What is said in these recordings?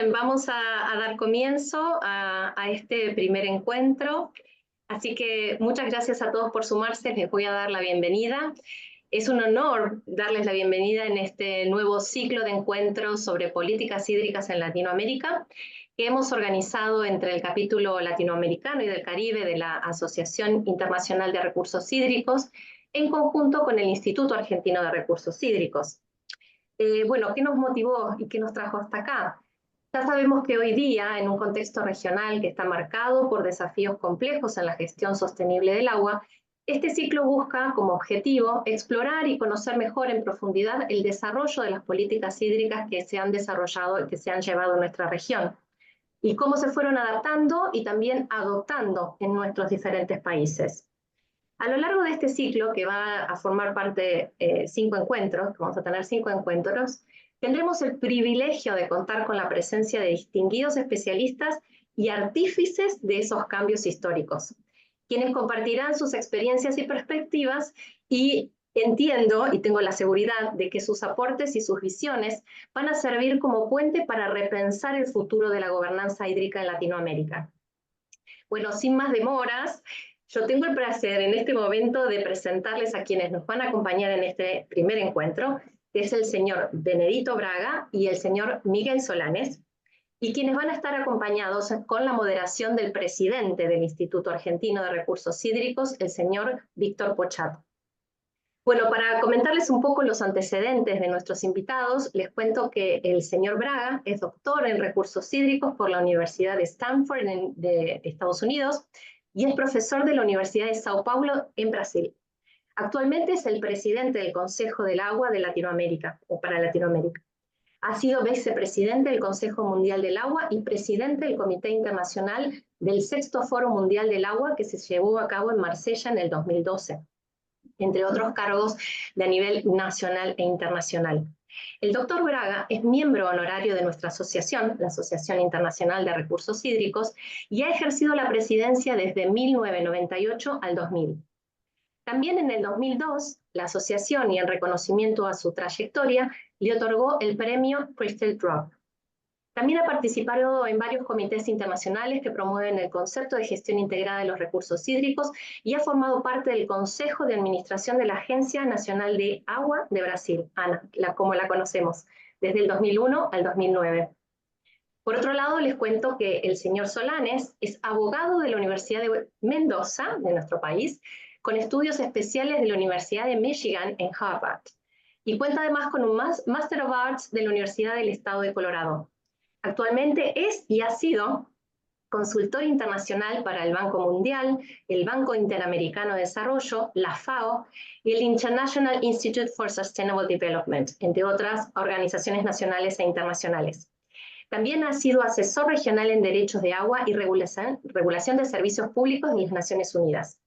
Vamos a dar comienzo a este primer encuentro. Así que muchas gracias a todos por sumarse. Les voy a dar la bienvenida. Es un honor darles la bienvenida en este nuevo ciclo de encuentros sobre políticas hídricas en Latinoamérica que hemos organizado entre el capítulo latinoamericano y del Caribe de la Asociación Internacional de Recursos Hídricos en conjunto con el Instituto Argentino de Recursos Hídricos. Bueno, ¿qué nos motivó y qué nos trajo hasta acá? Ya sabemos que hoy día, en un contexto regional que está marcado por desafíos complejos en la gestión sostenible del agua, este ciclo busca como objetivo explorar y conocer mejor en profundidad el desarrollo de las políticas hídricas que se han desarrollado y que se han llevado a nuestra región, y cómo se fueron adaptando y también adoptando en nuestros diferentes países. A lo largo de este ciclo, que va a formar parte de 5 encuentros, vamos a tener 5 encuentros, tendremos el privilegio de contar con la presencia de distinguidos especialistas y artífices de esos cambios históricos, quienes compartirán sus experiencias y perspectivas, y entiendo y tengo la seguridad de que sus aportes y sus visiones van a servir como puente para repensar el futuro de la gobernanza hídrica en Latinoamérica. Bueno, sin más demoras, yo tengo el placer en este momento de presentarles a quienes nos van a acompañar en este primer encuentro, que es el señor Benedito Braga y el señor Miguel Solanes, y quienes van a estar acompañados con la moderación del presidente del Instituto Argentino de Recursos Hídricos, el señor Víctor Pochat. Bueno, para comentarles un poco los antecedentes de nuestros invitados, les cuento que el señor Braga es doctor en recursos hídricos por la Universidad de Stanford de Estados Unidos y es profesor de la Universidad de Sao Paulo en Brasil. Actualmente es el presidente del Consejo del Agua de Latinoamérica, o para Latinoamérica. Ha sido vicepresidente del Consejo Mundial del Agua y presidente del Comité Internacional del Sexto Foro Mundial del Agua, que se llevó a cabo en Marsella en el 2012. Entre otros cargos de a nivel nacional e internacional. El doctor Braga es miembro honorario de nuestra asociación, la Asociación Internacional de Recursos Hídricos, y ha ejercido la presidencia desde 1998 al 2000. También en el 2002, la asociación, y en reconocimiento a su trayectoria, le otorgó el premio Crystal Drop. También ha participado en varios comités internacionales que promueven el concepto de gestión integrada de los recursos hídricos y ha formado parte del Consejo de Administración de la Agencia Nacional de Agua de Brasil, ANA, como la conocemos, desde el 2001 al 2009. Por otro lado, les cuento que el señor Solanes es abogado de la Universidad de Mendoza, de nuestro país, con estudios especiales de la Universidad de Michigan en Harvard, y cuenta además con un Master of Arts de la Universidad del Estado de Colorado. Actualmente es y ha sido consultor internacional para el Banco Mundial, el Banco Interamericano de Desarrollo, la FAO y el International Institute for Sustainable Development, entre otras organizaciones nacionales e internacionales. También ha sido asesor regional en derechos de agua y regulación de servicios públicos de las Naciones Unidas.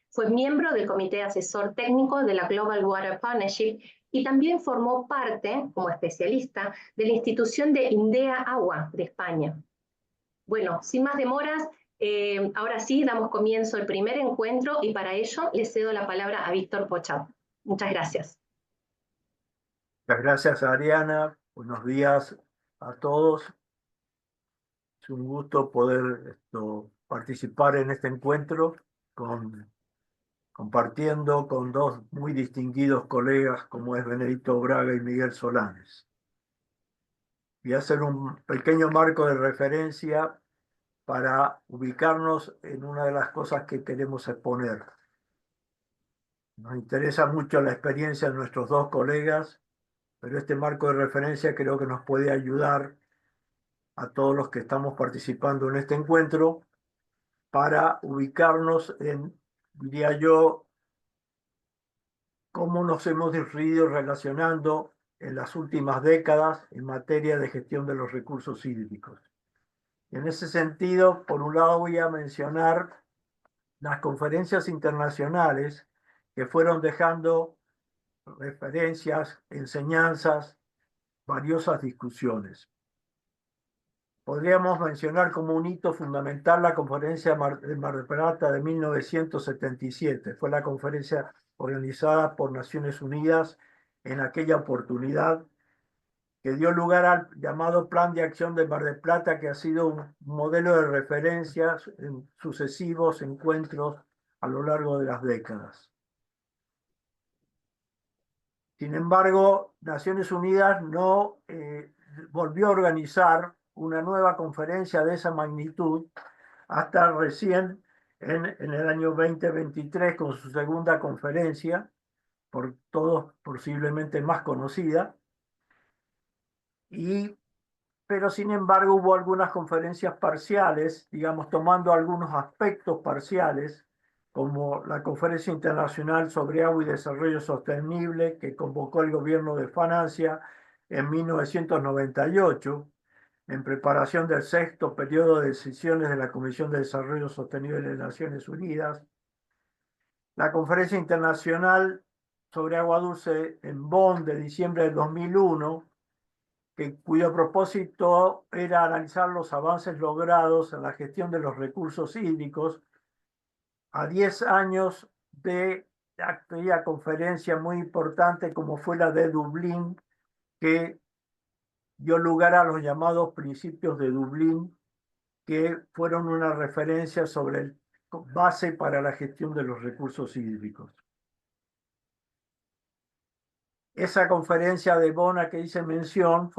Fue miembro del Comité Asesor Técnico de la Global Water Partnership y también formó parte, como especialista, de la institución de INDEA Agua de España. Bueno, sin más demoras, ahora sí damos comienzo al primer encuentro y para ello le cedo la palabra a Víctor Pochat. Muchas gracias. Muchas gracias, Ariana. Buenos días a todos. Es un gusto poder participar en este encuentro compartiendo con dos muy distinguidos colegas como es Benedito Braga y Miguel Solanes. Voy a hacer un pequeño marco de referencia para ubicarnos en una de las cosas que queremos exponer. Nos interesa mucho la experiencia de nuestros dos colegas, pero este marco de referencia creo que nos puede ayudar a todos los que estamos participando en este encuentro para ubicarnos en, diría yo, cómo nos hemos ido relacionando en las últimas décadas en materia de gestión de los recursos hídricos. Y en ese sentido, por un lado voy a mencionar las conferencias internacionales que fueron dejando referencias, enseñanzas, valiosas discusiones. Podríamos mencionar como un hito fundamental la conferencia de Mar del Plata de 1977. Fue la conferencia organizada por Naciones Unidas en aquella oportunidad que dio lugar al llamado Plan de Acción de Mar del Plata, que ha sido un modelo de referencia en sucesivos encuentros a lo largo de las décadas. Sin embargo, Naciones Unidas no volvió a organizar una nueva conferencia de esa magnitud hasta recién en el año 2023 con su segunda conferencia, por todos posiblemente más conocida, pero sin embargo hubo algunas conferencias parciales, digamos, tomando algunos aspectos parciales, como la Conferencia Internacional sobre Agua y Desarrollo Sostenible que convocó el gobierno de Francia en 1998, en preparación del sexto periodo de sesiones de la Comisión de Desarrollo Sostenible de Naciones Unidas, la Conferencia Internacional sobre Agua Dulce en Bonn de diciembre del 2001, cuyo propósito era analizar los avances logrados en la gestión de los recursos hídricos a 10 años de aquella conferencia muy importante como fue la de Dublín, que dio lugar a los llamados principios de Dublín, que fueron una referencia sobre el base para la gestión de los recursos hídricos. Esa conferencia de Bonn a que hice mención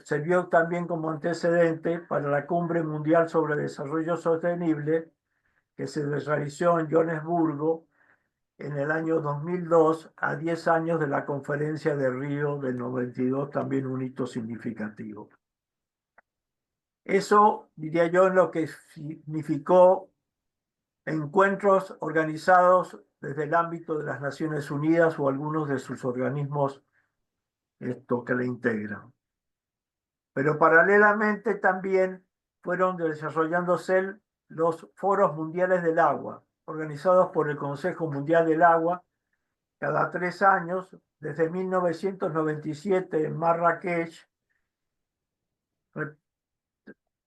sirvió también como antecedente para la Cumbre Mundial sobre Desarrollo Sostenible que se realizó en Johannesburgo en el año 2002, a 10 años de la Conferencia de Río del 92, también un hito significativo. Eso, diría yo, en lo que significó encuentros organizados desde el ámbito de las Naciones Unidas o algunos de sus organismos que le integran. Pero paralelamente también fueron desarrollándose los foros mundiales del agua, organizados por el Consejo Mundial del Agua cada 3 años, desde 1997 en Marrakech,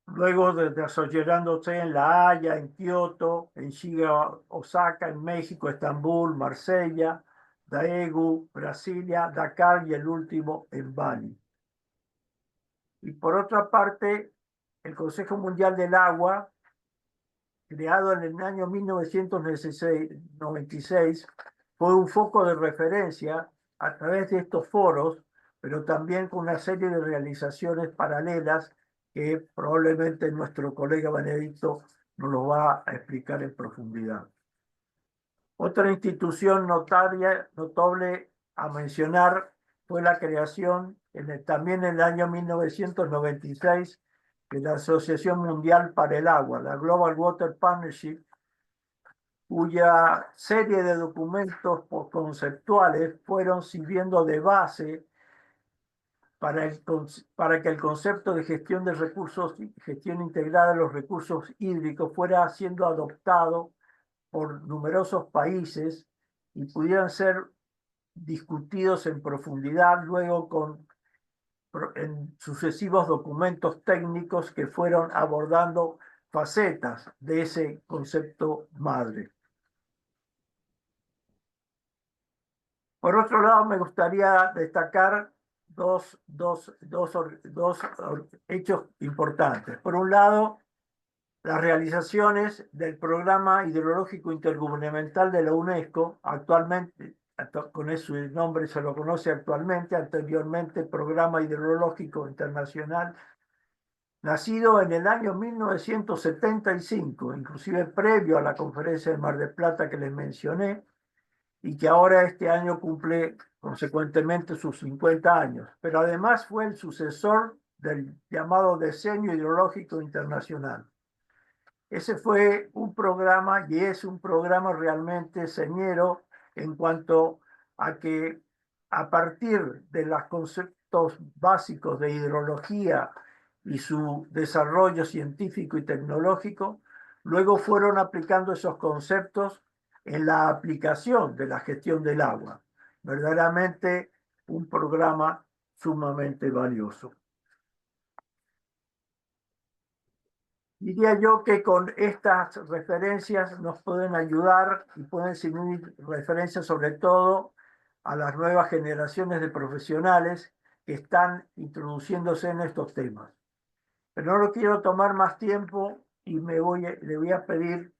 luego desarrollándose en La Haya, en Kioto, en Shiga, Osaka, en México, Estambul, Marsella, Daegu, Brasilia, Dakar y el último en Bali. Y por otra parte, el Consejo Mundial del Agua, creado en el año 1996, fue un foco de referencia a través de estos foros, pero también con una serie de realizaciones paralelas que probablemente nuestro colega Benedicto nos lo va a explicar en profundidad. Otra institución notable a mencionar fue la creación también en el año 1996 de la Asociación Mundial para el Agua, la Global Water Partnership, cuya serie de documentos conceptuales fueron sirviendo de base para que el concepto de gestión de recursos, gestión integrada de los recursos hídricos fuera siendo adoptado por numerosos países y pudieran ser discutidos en profundidad luego en sucesivos documentos técnicos que fueron abordando facetas de ese concepto madre. Por otro lado, me gustaría destacar dos hechos importantes. Por un lado, las realizaciones del Programa Hidrológico Intergubernamental de la UNESCO, actualmente, con ese nombre se lo conoce actualmente, anteriormente Programa Hidrológico Internacional, nacido en el año 1975, inclusive previo a la Conferencia de Mar del Plata que les mencioné, y que ahora este año cumple consecuentemente sus 50 años. Pero además fue el sucesor del llamado Decenio Hidrológico Internacional. Ese fue un programa y es un programa realmente señero en cuanto a que a partir de los conceptos básicos de hidrología y su desarrollo científico y tecnológico, luego fueron aplicando esos conceptos en la aplicación de la gestión del agua. Verdaderamente un programa sumamente valioso. Diría yo que con estas referencias nos pueden ayudar y pueden servir referencias sobre todo a las nuevas generaciones de profesionales que están introduciéndose en estos temas. Pero no lo quiero tomar más tiempo y le voy a pedir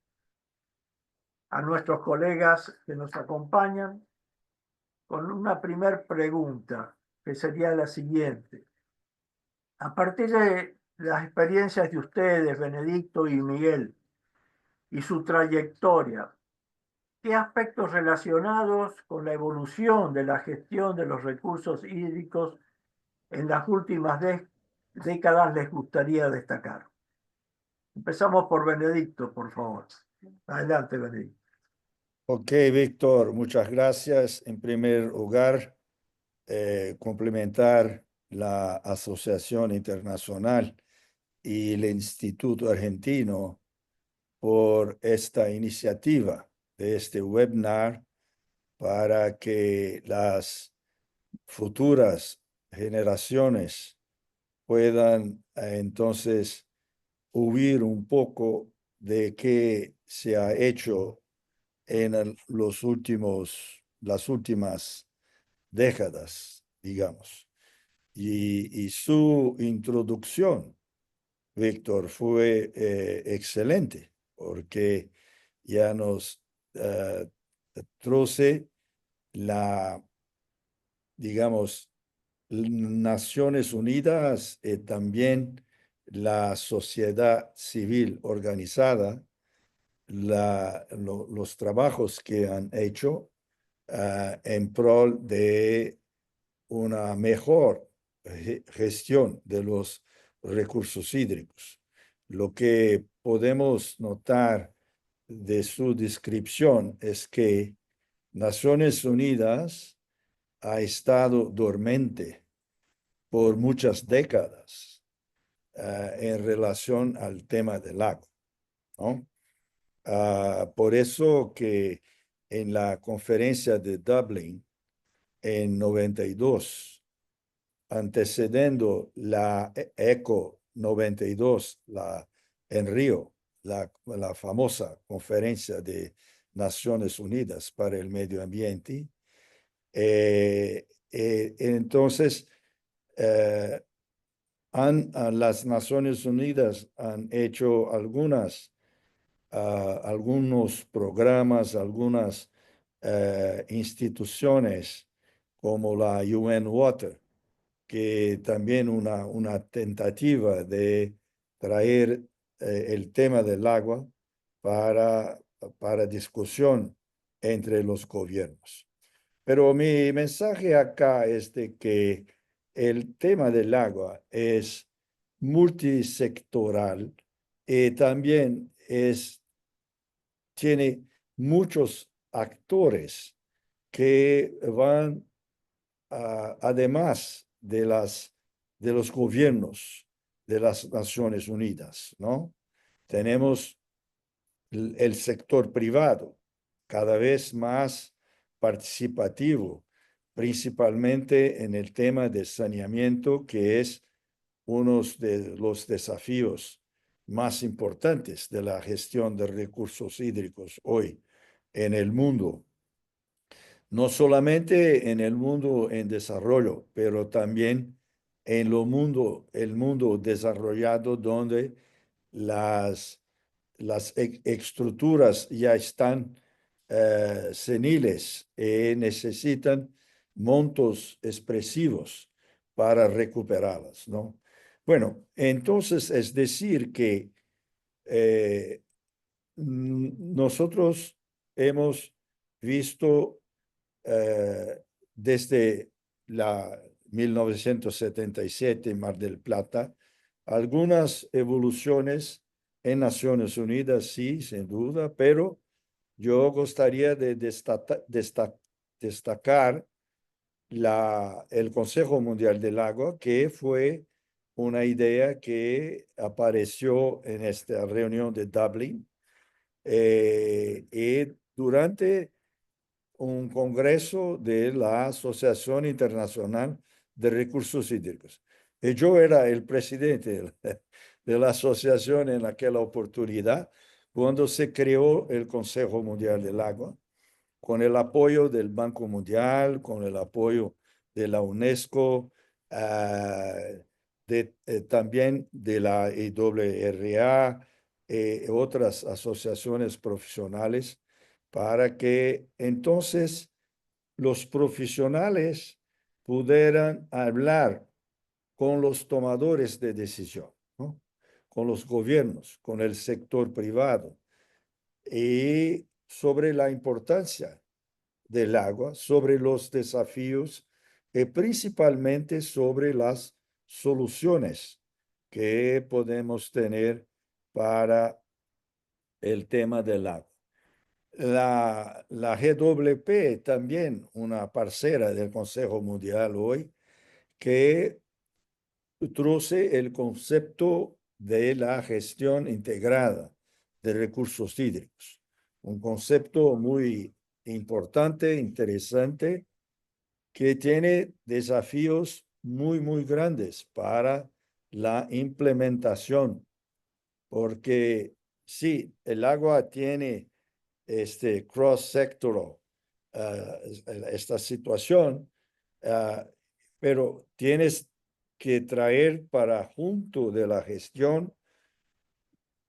a nuestros colegas que nos acompañan con una primer pregunta, que sería la siguiente. A partir de las experiencias de ustedes, Benedicto y Miguel, y su trayectoria, ¿qué aspectos relacionados con la evolución de la gestión de los recursos hídricos en las últimas décadas les gustaría destacar? Empezamos por Benedicto, por favor. Adelante, Benedicto. Ok, Víctor, muchas gracias. En primer lugar, complementar la Asociación Internacional y el Instituto Argentino por esta iniciativa de este webinar para que las futuras generaciones puedan entonces oír un poco de qué se ha hecho en las últimas décadas, digamos. Y su introducción, Víctor, fue excelente, porque ya nos troce la, digamos, Naciones Unidas y también la sociedad civil organizada, los trabajos que han hecho en pro de una mejor gestión de los recursos hídricos. Lo que podemos notar de su descripción es que Naciones Unidas ha estado dormente por muchas décadas en relación al tema del agua, ¿no? Por eso que en la conferencia de Dublín en 92, antecediendo la ECO 92, en Río, la famosa conferencia de Naciones Unidas para el Medio Ambiente, entonces las Naciones Unidas han hecho algunos programas, algunas instituciones como la UN Water, que también una tentativa de traer el tema del agua para discusión entre los gobiernos. Pero mi mensaje acá es de que el tema del agua es multisectoral y también tiene muchos actores que van además de los gobiernos de las Naciones Unidas, ¿no? Tenemos el sector privado, cada vez más participativo, principalmente en el tema de saneamiento, que es uno de los desafíos más importantes de la gestión de recursos hídricos hoy en el mundo. No solamente en el mundo en desarrollo, pero también en el mundo desarrollado donde las estructuras ya están seniles y necesitan montos expresivos para recuperarlas, ¿no? Bueno, entonces es decir que nosotros hemos visto desde la 1977 en Mar del Plata algunas evoluciones en Naciones Unidas, sí, sin duda, pero yo gustaría de destacar el Consejo Mundial del Agua, que fue una idea que apareció en esta reunión de Dublín y durante un congreso de la Asociación Internacional de Recursos Hídricos. Y yo era el presidente de la asociación en aquella oportunidad, cuando se creó el Consejo Mundial del Agua, con el apoyo del Banco Mundial, con el apoyo de la UNESCO, también de la IWRA, otras asociaciones profesionales, para que entonces los profesionales pudieran hablar con los tomadores de decisión, ¿no? Con los gobiernos, con el sector privado, y sobre la importancia del agua, sobre los desafíos y principalmente sobre las soluciones que podemos tener para el tema del agua. La GWP, también una parcera del Consejo Mundial hoy, que introduce el concepto de la gestión integrada de recursos hídricos. Un concepto muy importante, interesante, que tiene desafíos muy grandes para la implementación, porque sí, el agua tiene este cross-sectoral, esta situación, pero tienes que traer para junto de la gestión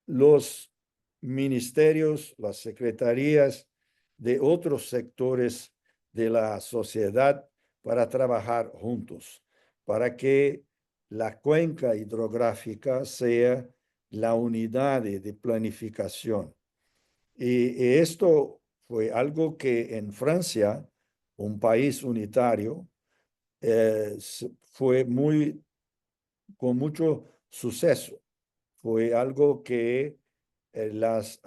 los ministerios, las secretarías de otros sectores de la sociedad para trabajar juntos, para que la cuenca hidrográfica sea la unidad de planificación. Y esto fue algo que en Francia, un país unitario, fue con mucho suceso. Fue algo que las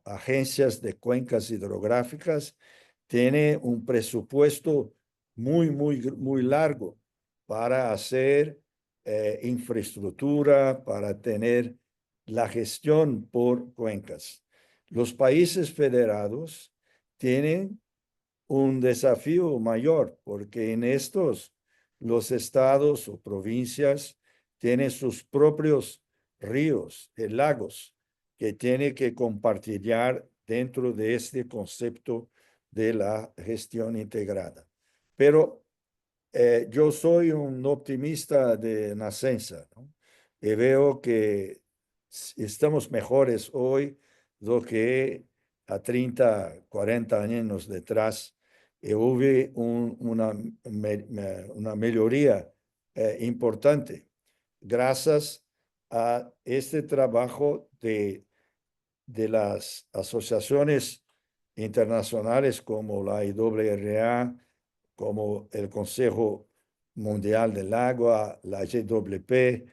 agencias de cuencas hidrográficas tienen un presupuesto muy largo para hacer infraestructura, para tener la gestión por cuencas. Los países federados tienen un desafío mayor, porque en estos los estados o provincias tienen sus propios ríos y lagos que tienen que compartir dentro de este concepto de la gestión integrada. Pero yo soy un optimista de nacencia, ¿no? Y veo que estamos mejores hoy do que a 30, 40 años detrás. Hubo una mejoría importante gracias a este trabajo de las asociaciones internacionales como la IWRA, como el Consejo Mundial del Agua, la GWP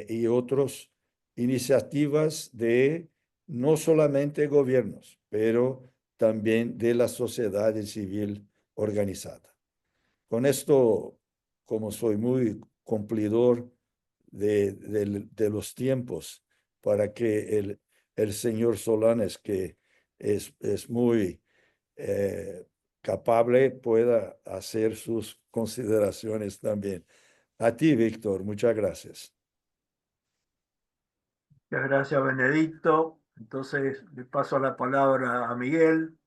y otras iniciativas de no solamente gobiernos, pero también de la sociedad civil organizada. Con esto, como soy muy cumplidor de los tiempos, para que el señor Solanes, que es muy capaz, pueda hacer sus consideraciones también. A ti, Víctor, muchas gracias. Muchas gracias, Benedicto. Entonces le paso la palabra a Miguel,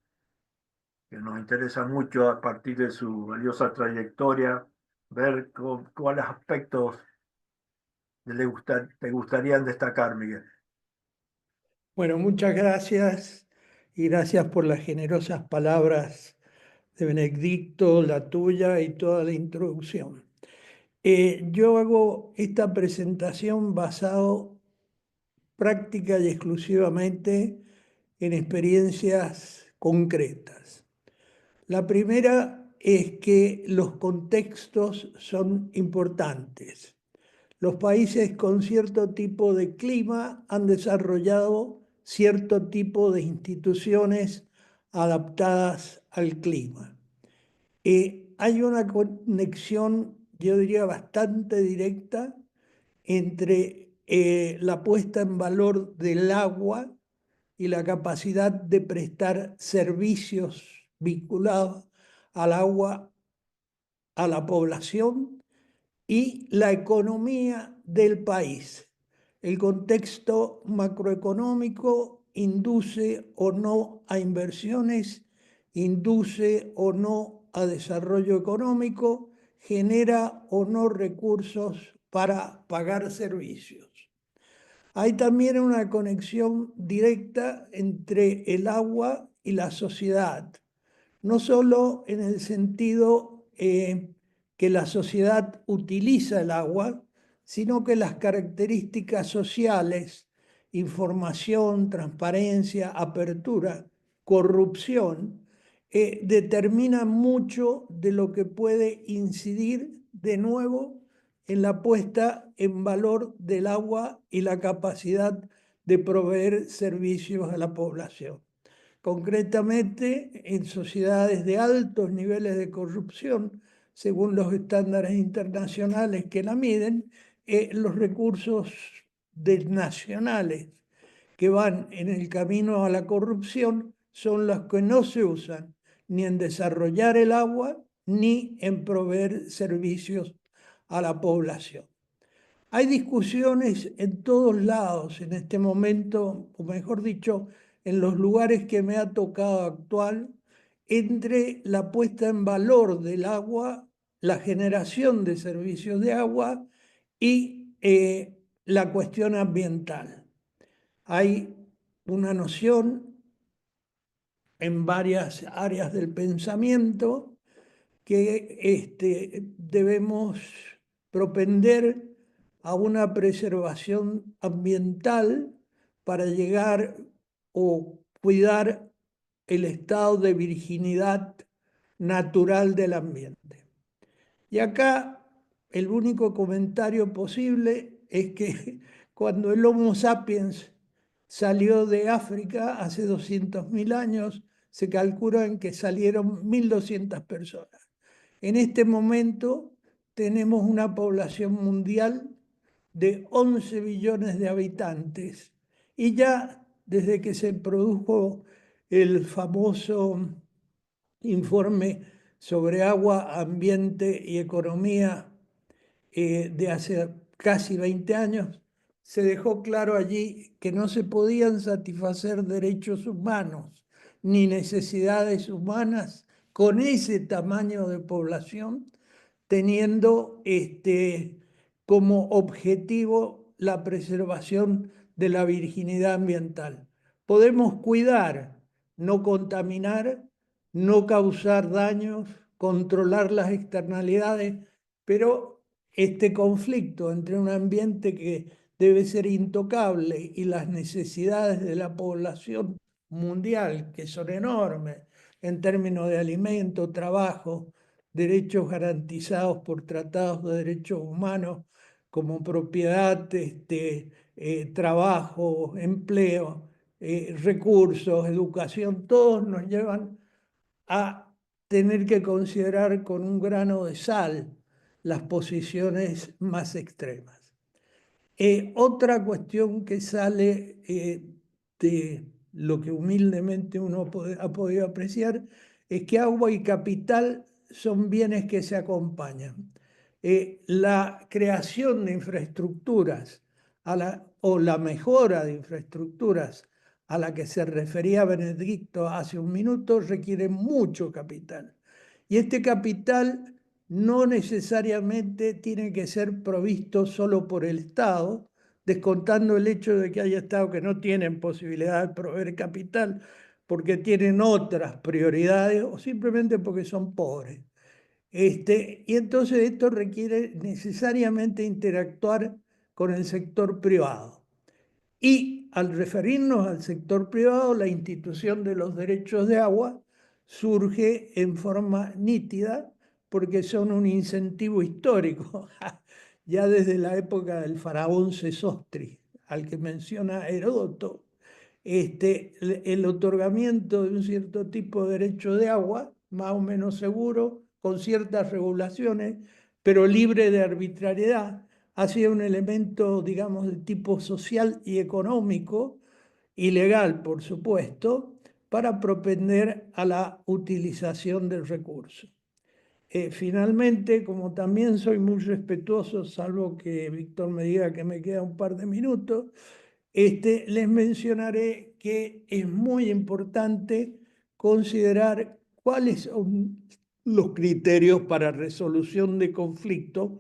que nos interesa mucho a partir de su valiosa trayectoria, ver cuáles aspectos te gustarían destacar, Miguel. Bueno, muchas gracias y gracias por las generosas palabras de Benedicto, la tuya y toda la introducción. Yo hago esta presentación basado práctica y exclusivamente en experiencias concretas. La primera es que los contextos son importantes. Los países con cierto tipo de clima han desarrollado cierto tipo de instituciones adaptadas al clima. Hay una conexión, yo diría, bastante directa entre la puesta en valor del agua y la capacidad de prestar servicios vinculados al agua a la población y la economía del país. El contexto macroeconómico induce o no a inversiones, induce o no a desarrollo económico, genera o no recursos para pagar servicios. Hay también una conexión directa entre el agua y la sociedad, no solo en el sentido que la sociedad utiliza el agua, sino que las características sociales, información, transparencia, apertura, corrupción, determinan mucho de lo que puede incidir de nuevo en la puesta en valor del agua y la capacidad de proveer servicios a la población. Concretamente, en sociedades de altos niveles de corrupción, según los estándares internacionales que la miden, los recursos nacionales que van en el camino a la corrupción son los que no se usan ni en desarrollar el agua ni en proveer servicios a la población. Hay discusiones en todos lados en este momento, o mejor dicho, en los lugares que me ha tocado actuar, entre la puesta en valor del agua, la generación de servicios de agua y la cuestión ambiental. Hay una noción en varias áreas del pensamiento que debemos propender a una preservación ambiental para llegar o cuidar el estado de virginidad natural del ambiente. Y acá el único comentario posible es que cuando el Homo sapiens salió de África hace 200.000 años, se calcula en que salieron 1.200 personas. En este momento tenemos una población mundial de 11 billones de habitantes y ya desde que se produjo el famoso informe sobre agua, ambiente y economía de hace casi 20 años, se dejó claro allí que no se podían satisfacer derechos humanos ni necesidades humanas con ese tamaño de población, teniendo como objetivo la preservación de la virginidad ambiental. Podemos cuidar, no contaminar, no causar daños, controlar las externalidades, pero este conflicto entre un ambiente que debe ser intocable y las necesidades de la población mundial, que son enormes en términos de alimento, trabajo, derechos garantizados por tratados de derechos humanos como propiedad, trabajo, empleo, recursos, educación, todos nos llevan a tener que considerar con un grano de sal las posiciones más extremas. Otra cuestión que sale de lo que humildemente uno ha podido apreciar es que agua y capital son bienes que se acompañan. La creación de infraestructuras o la mejora de infraestructuras a la que se refería Benedicto hace un minuto requiere mucho capital. Y este capital no necesariamente tiene que ser provisto solo por el Estado, descontando el hecho de que haya estados que no tienen posibilidad de proveer capital porque tienen otras prioridades o simplemente porque son pobres. Y entonces esto requiere necesariamente interactuar con el sector privado. Y al referirnos al sector privado, la institución de los derechos de agua surge en forma nítida porque son un incentivo histórico, ya desde la época del faraón Sesostris, al que menciona Heródoto. El otorgamiento de un cierto tipo de derecho de agua, más o menos seguro, con ciertas regulaciones, pero libre de arbitrariedad, ha sido un elemento, digamos, de tipo social y económico, y legal, por supuesto, para propender a la utilización del recurso. Finalmente, como también soy muy respetuoso, salvo que Víctor me diga que me queda un par de minutos, les mencionaré que es muy importante considerar cuáles son los criterios para resolución de conflictos.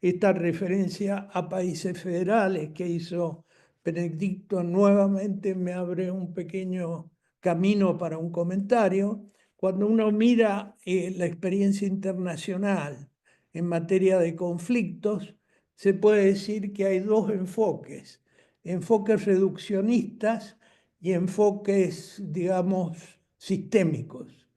Esta referencia a países federales que hizo Benedicto nuevamente me abre un pequeño camino para un comentario. Cuando uno mira la experiencia internacional en materia de conflictos, se puede decir que hay dos enfoques: enfoques reduccionistas y enfoques, digamos, sistémicos.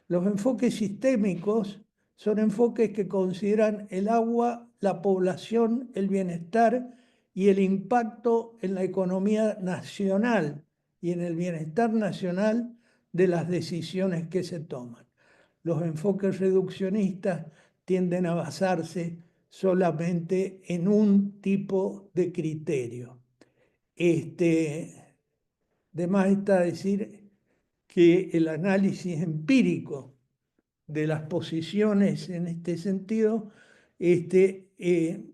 Los enfoques sistémicos son enfoques que consideran el agua, la población, el bienestar y el impacto en la economía nacional y en el bienestar nacional de las decisiones que se toman. Los enfoques reduccionistas tienden a basarse solamente en un tipo de criterio. De más está decir que el análisis empírico de las posiciones en este sentido, de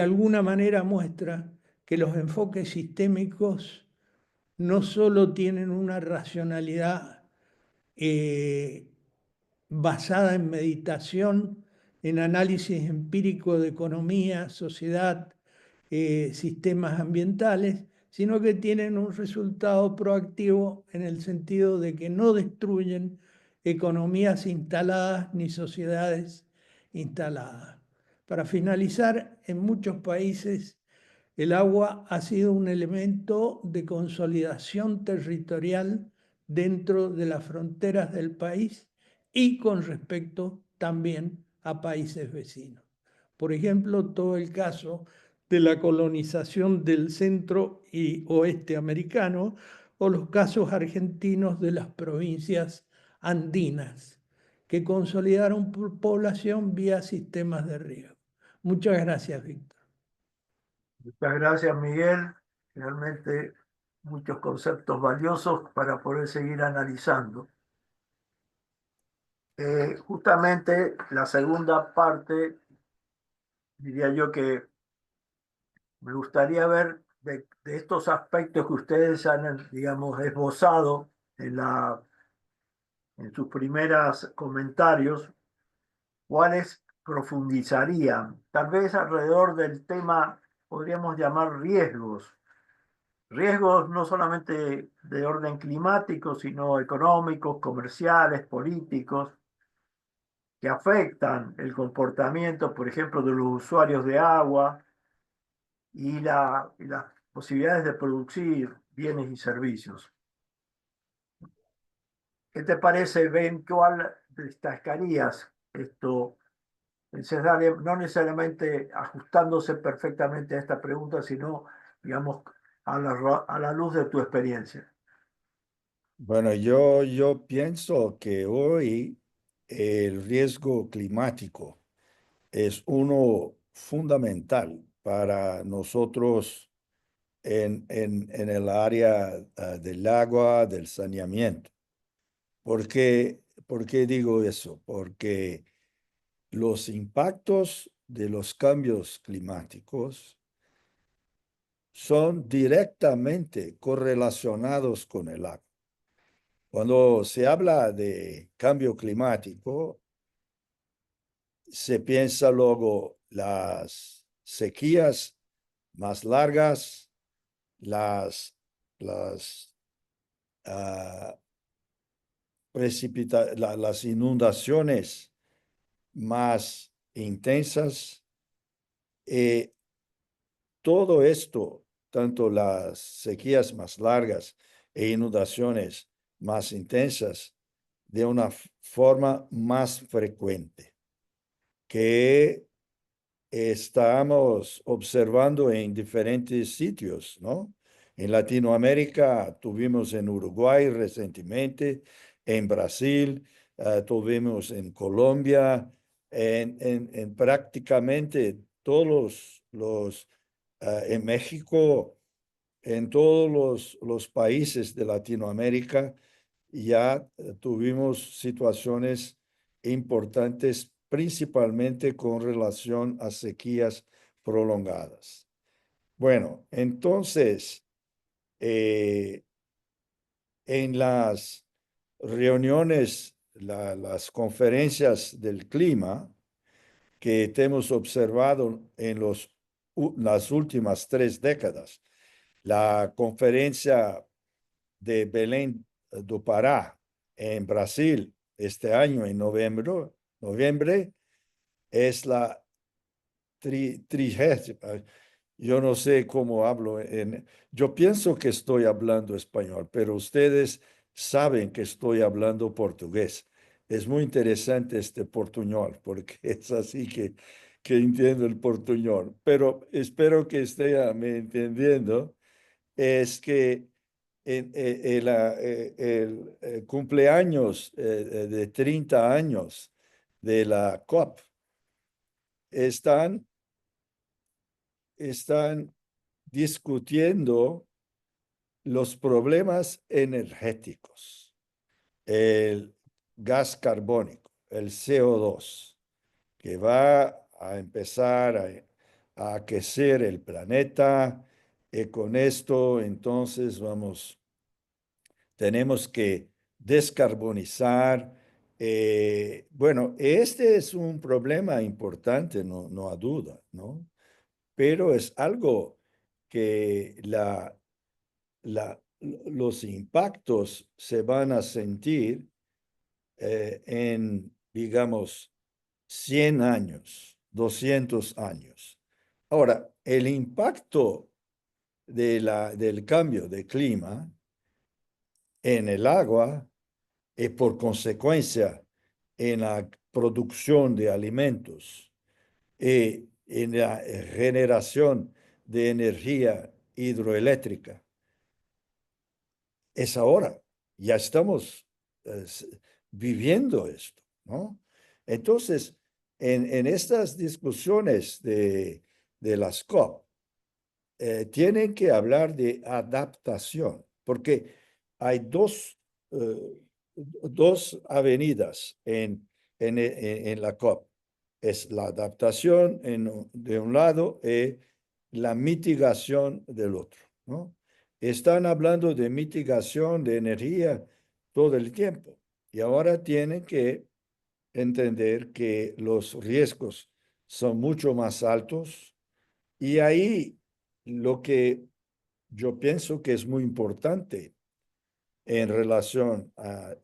alguna manera muestra que los enfoques sistémicos no solo tienen una racionalidad basada en meditación, en análisis empírico de economía, sociedad, sistemas ambientales, sino que tienen un resultado proactivo en el sentido de que no destruyen economías instaladas ni sociedades instaladas. Para finalizar, en muchos países el agua ha sido un elemento de consolidación territorial dentro de las fronteras del país y con respecto también a países vecinos. Por ejemplo, todo el caso de la colonización del centro y oeste americano o los casos argentinos de las provincias andinas que consolidaron población vía sistemas de riego. Muchas gracias, Víctor. Muchas gracias, Miguel. Realmente muchos conceptos valiosos para poder seguir analizando. Justamente la segunda parte, diría yo que me gustaría ver de estos aspectos que ustedes han, digamos, esbozado en sus primeros comentarios, cuáles profundizarían, tal vez alrededor del tema, podríamos llamar riesgos. Riesgos no solamente de orden climático, sino económicos, comerciales, políticos, que afectan el comportamiento, por ejemplo, de los usuarios de agua y las posibilidades de producir bienes y servicios. ¿Qué te parece, Ben? ¿Cuál destacarías esto? No necesariamente ajustándose perfectamente a esta pregunta, sino, digamos, a la luz de tu experiencia. Bueno, yo pienso que hoy el riesgo climático es uno fundamental para nosotros en el área del agua, del saneamiento. ¿Por qué digo eso? Porque los impactos de los cambios climáticos son directamente correlacionados con el agua. Cuando se habla de cambio climático, se piensa luego las sequías más largas, las ah, las inundaciones más intensas. Todo esto, tanto las sequías más largas e inundaciones más intensas, de una forma más frecuente, que estamos observando en diferentes sitios, ¿no? En Latinoamérica tuvimos en Uruguay recientemente, en Brasil, tuvimos en Colombia, en prácticamente todos en México, en todos los países de Latinoamérica ya tuvimos situaciones importantes, principalmente con relación a sequías prolongadas. Bueno, entonces, en las reuniones las conferencias del clima que hemos observado en las últimas 3 décadas. La conferencia de Belém do Pará en Brasil este año en noviembre es la 30ª. Yo no sé cómo hablo yo pienso que estoy hablando español, pero ustedes saben que estoy hablando portugués. Es muy interesante este portuñol, porque es así que entiendo el portuñol, pero espero que estén me entendiendo. Es que el cumpleaños de 30 años de la COP están discutiendo los problemas energéticos, el gas carbónico, el CO2, que va a empezar a aquecer el planeta. Y con esto, entonces, tenemos que descarbonizar. Bueno, este es un problema importante, no hay duda, ¿no? Pero es algo que los impactos se van a sentir en, digamos, 100 años, 200 años. Ahora, el impacto del cambio de clima en el agua y por consecuencia en la producción de alimentos y en la generación de energía hidroeléctrica es ahora. Ya estamos viviendo esto, ¿no? Entonces, en estas discusiones de las COP, tienen que hablar de adaptación, porque hay dos avenidas en la COP. Es la adaptación de un lado y la mitigación del otro, ¿no? Están hablando de mitigación de energía todo el tiempo y ahora tienen que entender que los riesgos son mucho más altos y ahí lo que yo pienso que es muy importante en relación a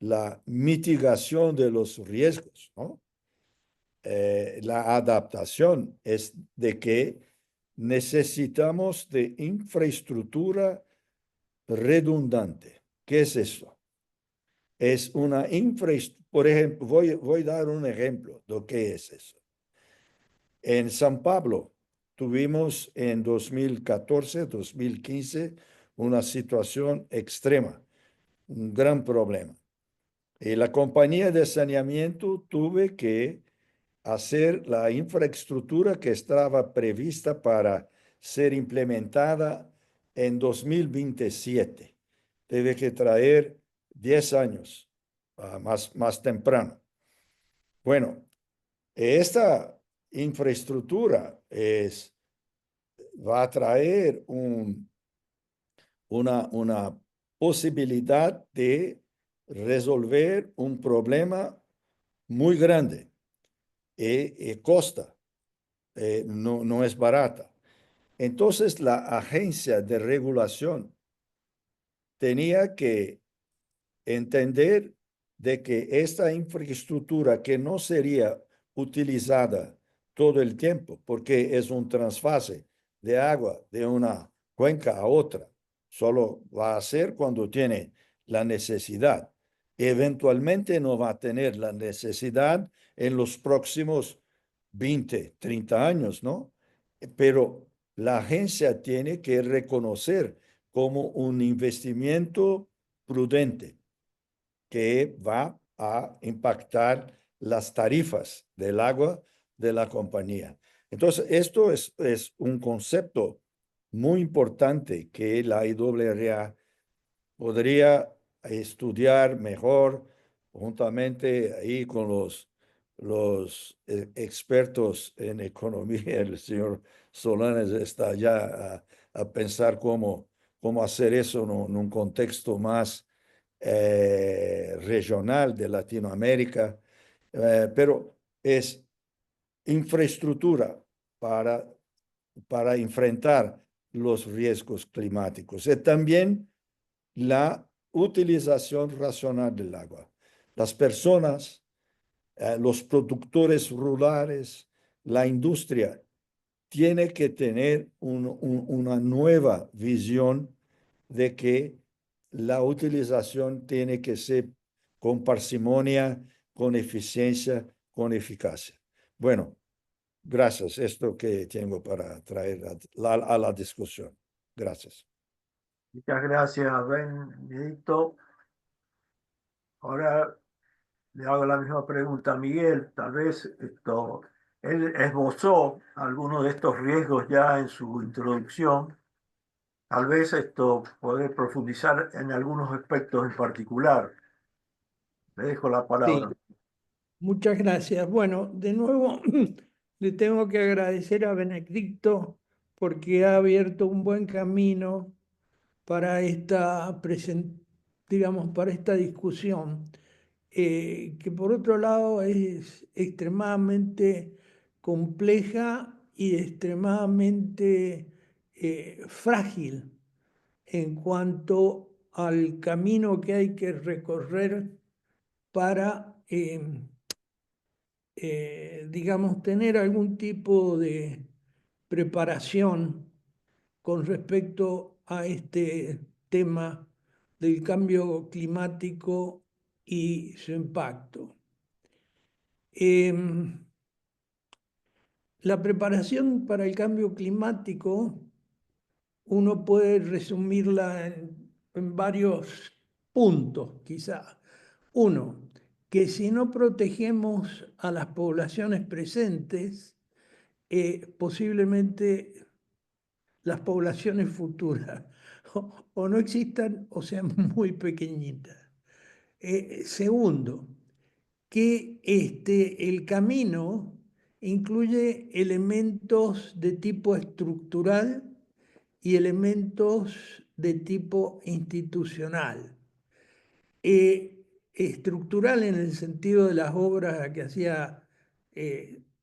la mitigación de los riesgos, ¿no? La adaptación es de que necesitamos de infraestructura redundante. ¿Qué es eso? Es una infraestructura, por ejemplo, voy a dar un ejemplo de qué es eso. En San Pablo tuvimos en 2014, 2015 una situación extrema, un gran problema. Y la compañía de saneamiento tuvo que hacer la infraestructura que estaba prevista para ser implementada en 2027. Debe que traer 10 años más temprano. Bueno, esta infraestructura va a traer una posibilidad de resolver un problema muy grande y costa, no es barata. Entonces la agencia de regulación tenía que entender de que esta infraestructura que no sería utilizada todo el tiempo, porque es un trasfase de agua de una cuenca a otra, solo va a ser cuando tiene la necesidad. Eventualmente no va a tener la necesidad en los próximos 20, 30 años, ¿no? Pero la agencia tiene que reconocer como un investimiento prudente que va a impactar las tarifas del agua de la compañía. Entonces, esto es un concepto muy importante que la IAA podría estudiar mejor juntamente ahí con los expertos en economía. El señor Solanes está ya a pensar cómo hacer eso en un contexto más regional de Latinoamérica, pero es infraestructura para enfrentar los riesgos climáticos. Y también la utilización racional del agua. Las personas, los productores rurales, la industria, tiene que tener una nueva visión de que la utilización tiene que ser con parsimonia, con eficiencia, con eficacia. Bueno, gracias. Esto que tengo para traer a la discusión. Gracias. Muchas gracias, Benedicto. Ahora le hago la misma pregunta a Miguel. Tal vez él esbozó algunos de estos riesgos ya en su introducción. Tal vez poder profundizar en algunos aspectos en particular. Le dejo la Sí, palabra. muchas gracias. Bueno, de nuevo le tengo que agradecer a Benedicto porque ha abierto un buen camino para digamos, para esta discusión, que por otro lado es extremadamente compleja y extremadamente frágil en cuanto al camino que hay que recorrer para, digamos, tener algún tipo de preparación con respecto a este tema del cambio climático y su impacto. La preparación para el cambio climático, uno puede resumirla en varios puntos, quizá. Uno, que si no protegemos a las poblaciones presentes, posiblemente las poblaciones futuras o no existan o sean muy pequeñitas. Segundo, que el camino incluye elementos de tipo estructural y elementos de tipo institucional. Estructural en el sentido de las obras a que hacía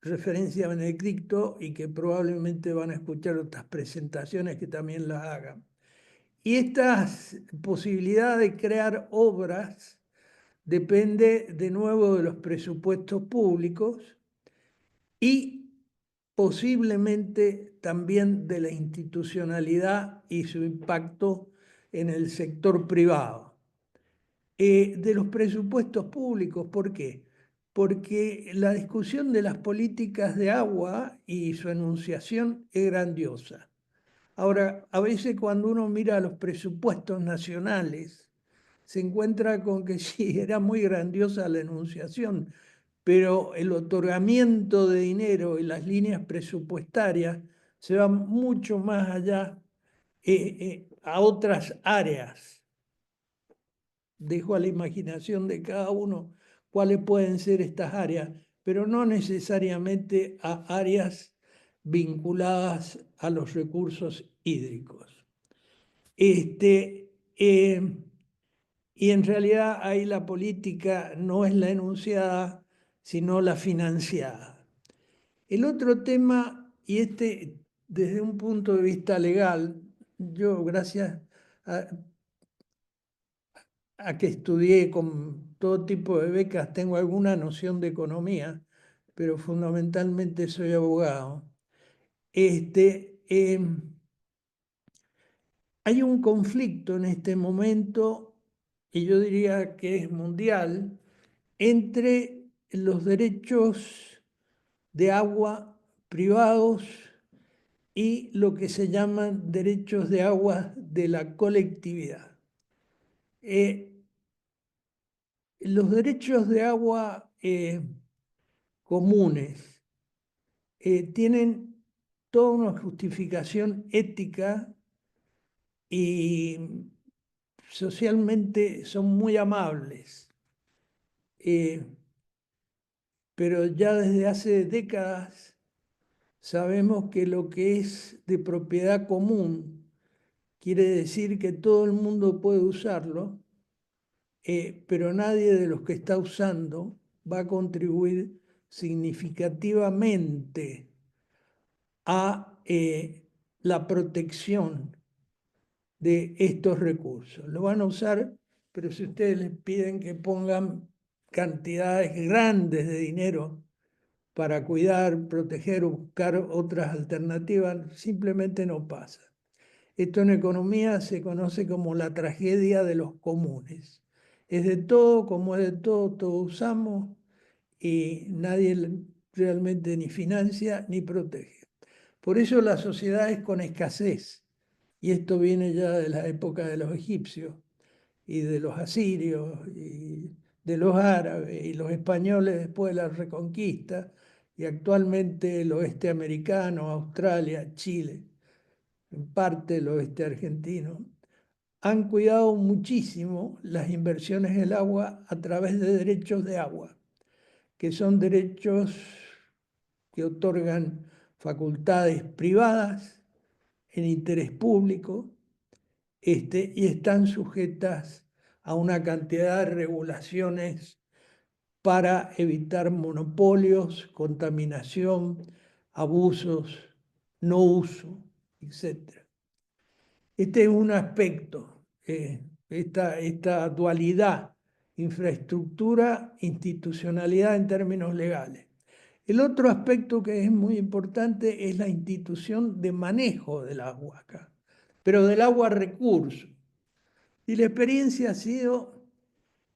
referencia a Benedicto y que probablemente van a escuchar otras presentaciones que también las hagan. Y esta posibilidad de crear obras depende de nuevo de los presupuestos públicos y posiblemente también de la institucionalidad y su impacto en el sector privado. De los presupuestos públicos, ¿por qué? Porque la discusión de las políticas de agua y su enunciación es grandiosa. Ahora, a veces cuando uno mira los presupuestos nacionales, se encuentra con que sí, era muy grandiosa la enunciación, pero el otorgamiento de dinero y las líneas presupuestarias se van mucho más allá a otras áreas. Dejo a la imaginación de cada uno cuáles pueden ser estas áreas, pero no necesariamente a áreas vinculadas a los recursos hídricos. Y en realidad ahí la política no es la enunciada, sino la financiada. El otro tema, y desde un punto de vista legal, yo gracias a que estudié con todo tipo de becas, tengo alguna noción de economía, pero fundamentalmente soy abogado. Hay un conflicto en este momento, y yo diría que es mundial, entre los derechos de agua privados y lo que se llaman derechos de agua de la colectividad. Los derechos de agua comunes tienen toda una justificación ética y socialmente son muy amables. Pero ya desde hace décadas sabemos que lo que es de propiedad común quiere decir que todo el mundo puede usarlo pero nadie de los que está usando va a contribuir significativamente a la protección de estos recursos. Lo van a usar, pero si ustedes les piden que pongan cantidades grandes de dinero para cuidar, proteger o buscar otras alternativas, simplemente no pasa. Esto en economía se conoce como la tragedia de los comunes. Es de todo, como es de todo, todo usamos y nadie realmente ni financia ni protege. Por eso las sociedades con escasez, y esto viene ya de la época de los egipcios y de los asirios y de los árabes y los españoles después de la Reconquista y actualmente el oeste americano, Australia, Chile, en parte el oeste argentino, han cuidado muchísimo las inversiones en el agua a través de derechos de agua, que son derechos que otorgan facultades privadas en interés público y están sujetas a una cantidad de regulaciones para evitar monopolios, contaminación, abusos, no uso, etc. Este es un aspecto, esta dualidad, infraestructura, institucionalidad en términos legales. El otro aspecto que es muy importante es la institución de manejo del agua acá, pero del agua recurso. Y la experiencia ha sido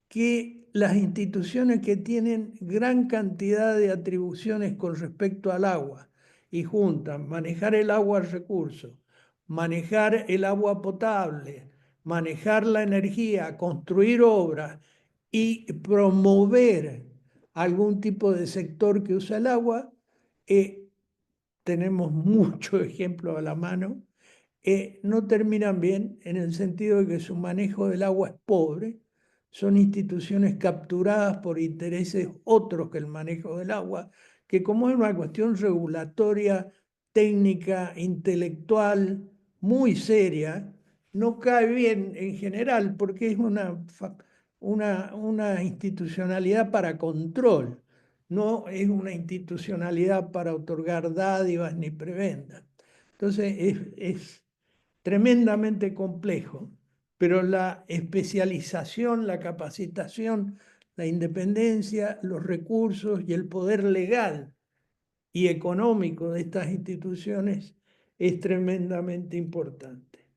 que las instituciones que tienen gran cantidad de atribuciones con respecto al agua y juntan manejar el agua recurso, manejar el agua potable, manejar la energía, construir obras y promover algún tipo de sector que usa el agua, tenemos muchos ejemplos a la mano, no terminan bien en el sentido de que su manejo del agua es pobre, son instituciones capturadas por intereses otros que el manejo del agua, que como es una cuestión regulatoria, técnica, intelectual, muy seria, no cae bien en general porque es una institucionalidad para control, no es una institucionalidad para otorgar dádivas ni prebendas. Entonces es tremendamente complejo, pero la especialización, la capacitación, la independencia, los recursos y el poder legal y económico de estas instituciones es tremendamente importante.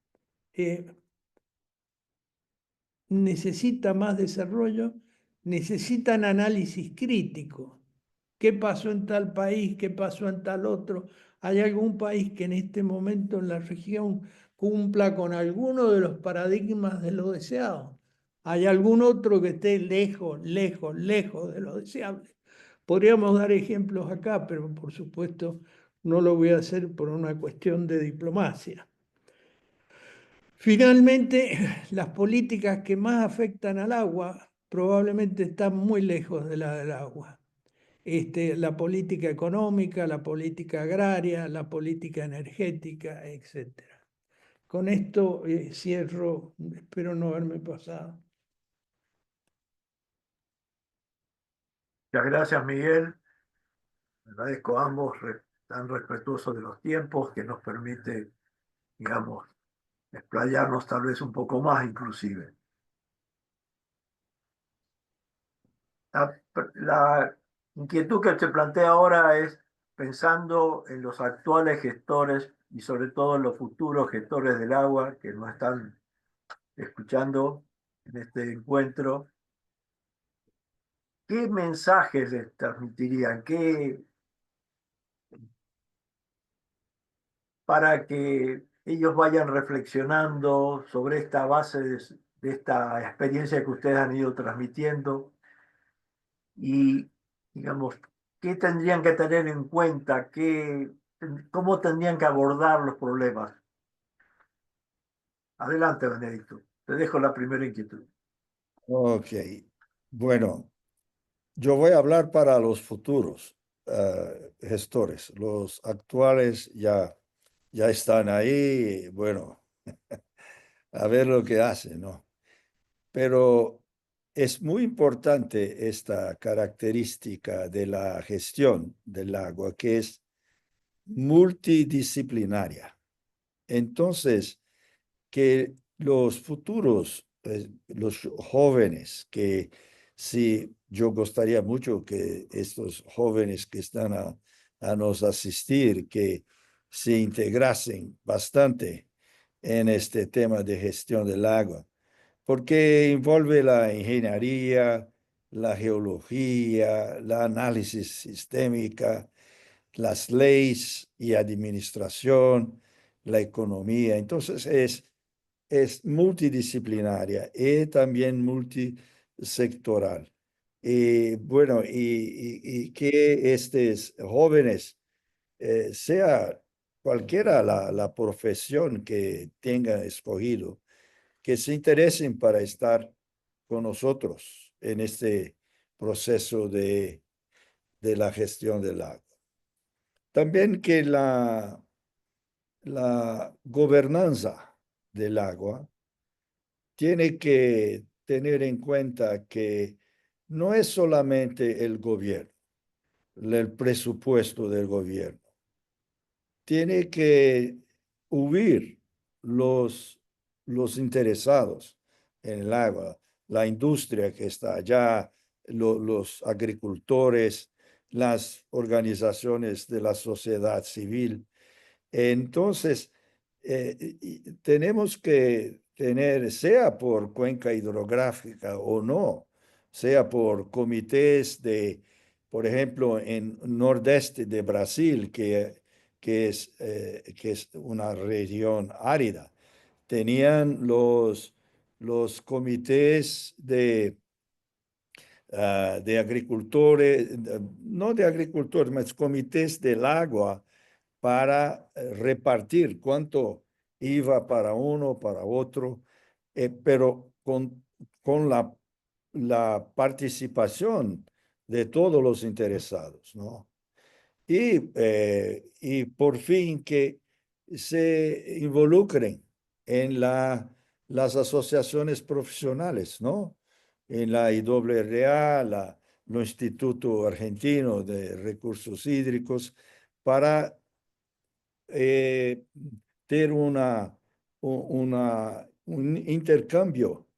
Necesita más desarrollo, necesitan análisis crítico. ¿Qué pasó en tal país? ¿Qué pasó en tal otro? ¿Hay algún país que en este momento en la región cumpla con alguno de los paradigmas de lo deseado? ¿Hay algún otro que esté lejos, lejos, lejos de lo deseable? Podríamos dar ejemplos acá, pero por supuesto no lo voy a hacer por una cuestión de diplomacia. Finalmente, las políticas que más afectan al agua probablemente están muy lejos de la del agua. La política económica, la política agraria, la política energética, etc. Con esto cierro, espero no haberme pasado. Muchas gracias, Miguel. Agradezco a ambos tan respetuosos de los tiempos que nos permite, digamos, explayarnos tal vez un poco más inclusive. La inquietud que se plantea ahora es pensando en los actuales gestores y sobre todo en los futuros gestores del agua que nos están escuchando en este encuentro. ¿Qué mensajes les transmitirían? Para que ellos vayan reflexionando sobre esta base de esta experiencia que ustedes han ido transmitiendo y, digamos, qué tendrían que tener en cuenta, cómo tendrían que abordar los problemas? Adelante, Benedicto. Te dejo la primera inquietud. Ok, bueno, yo voy a hablar para los futuros gestores. Los actuales ya están ahí, bueno, a ver lo que hacen, ¿no? Pero es muy importante esta característica de la gestión del agua, que es multidisciplinaria. Entonces, que los futuros, los jóvenes, que sí, yo gustaría mucho que estos jóvenes que están a nos asistir, que se integrasen bastante en este tema de gestión del agua, porque envuelve la ingeniería, la geología, la análisis sistémica, las leyes y administración, la economía. Entonces es multidisciplinaria y también multisectoral. Y bueno, y que estos jóvenes, sea cualquiera la profesión que tengan escogido, que se interesen para estar con nosotros en este proceso de la gestión del agua. También que la gobernanza del agua tiene que tener en cuenta que no es solamente el gobierno, el presupuesto del gobierno. Tiene que huir los interesados en el agua, la industria que está allá, los agricultores, las organizaciones de la sociedad civil. Entonces, tenemos que tener, sea por cuenca hidrográfica o no, sea por comités de, por ejemplo, en nordeste de Brasil, que es una región árida, tenían los comités de agricultores, no de agricultores, mas comités del agua para repartir cuánto iba para uno, para otro, pero con la participación de todos los interesados, ¿no? Y por fin que se involucren en las asociaciones profesionales, ¿no? En la IRRA, el Instituto Argentino de Recursos Hídricos, para tener un intercambio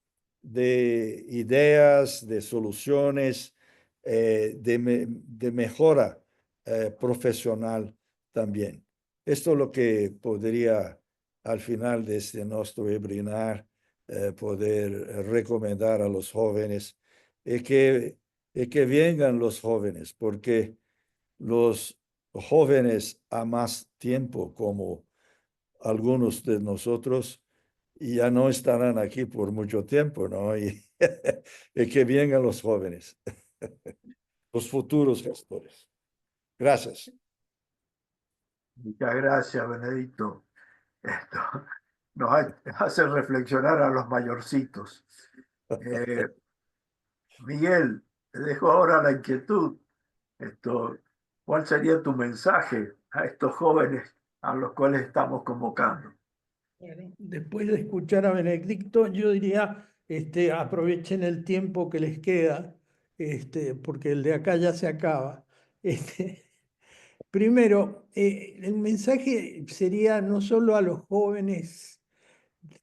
de ideas, de soluciones, de mejora profesional también. Esto es lo que podría al final de este nuestro webinar poder recomendar a los jóvenes que vengan los jóvenes, porque los jóvenes a más tiempo, como algunos de nosotros, ya no estarán aquí por mucho tiempo, ¿no? Y que vengan los jóvenes, los futuros gestores. Gracias. Muchas gracias, Benedicto. Esto nos hace reflexionar a los mayorcitos. Miguel, te dejo ahora la inquietud. ¿Cuál sería tu mensaje a estos jóvenes a los cuales estamos convocando? Bueno, después de escuchar a Benedicto, yo diría, aprovechen el tiempo que les queda, porque el de acá ya se acaba. Primero, el mensaje sería no solo a los jóvenes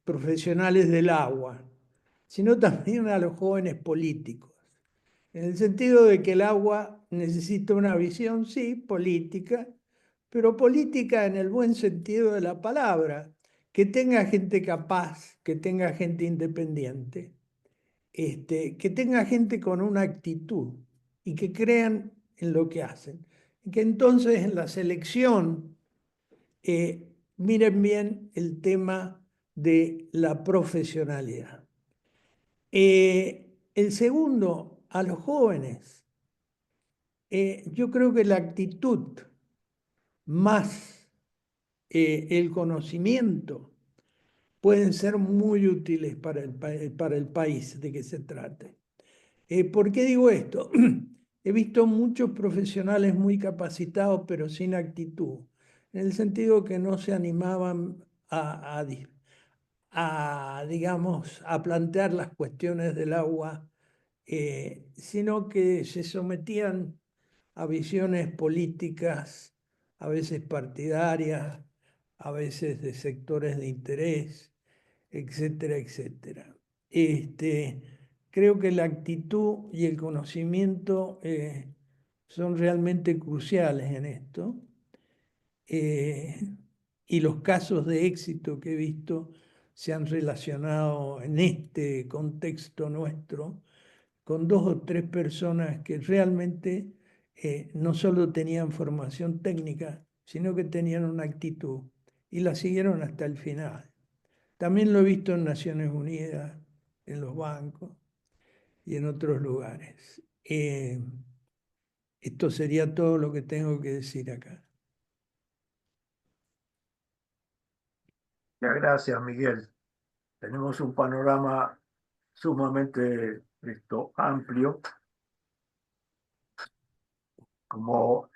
profesionales del agua, sino también a los jóvenes políticos, en el sentido de que el agua necesita una visión, sí, política, pero política en el buen sentido de la palabra, que tenga gente capaz, que tenga gente independiente, que tenga gente con una actitud y que crean en lo que hacen. Y que entonces en la selección miren bien el tema de la profesionalidad. El segundo, a los jóvenes, yo creo que la actitud más el conocimiento pueden ser muy útiles para el país de que se trate. ¿Por qué digo esto? He visto muchos profesionales muy capacitados pero sin actitud, en el sentido que no se animaban digamos, a plantear las cuestiones del agua sino que se sometían a visiones políticas, a veces partidarias, a veces de sectores de interés, etcétera, etcétera. Creo que la actitud y el conocimiento son realmente cruciales en esto. Y los casos de éxito que he visto se han relacionado en este contexto nuestro con 2 o 3 personas que realmente no solo tenían formación técnica, sino que tenían una actitud y la siguieron hasta el final. También lo he visto en Naciones Unidas, en los bancos y en otros lugares. Esto sería todo lo que tengo que decir acá. Muchas gracias, Miguel. Tenemos un panorama sumamente amplio. Como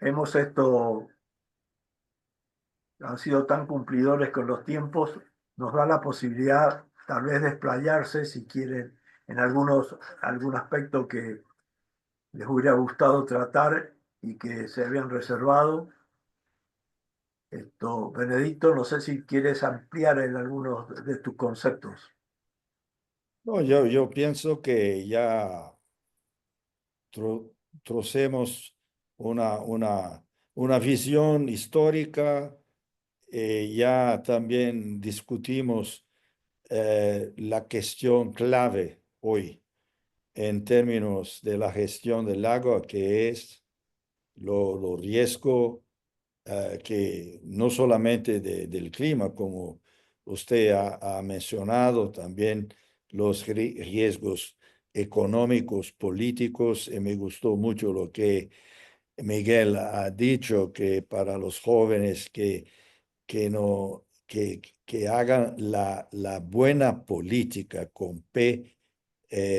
han sido tan cumplidores con los tiempos, nos da la posibilidad tal vez de explayarse, si quieren, en algún aspecto que les hubiera gustado tratar y que se habían reservado. Benedicto, no sé si quieres ampliar en algunos de tus conceptos. No, yo pienso que ya trocemos una visión histórica. Ya también discutimos la cuestión clave hoy en términos de la gestión del agua, que es lo riesgo que no solamente del clima, como usted ha mencionado, también los riesgos económicos, políticos, y me gustó mucho lo que Miguel ha dicho, que para los jóvenes no, que hagan la buena política con P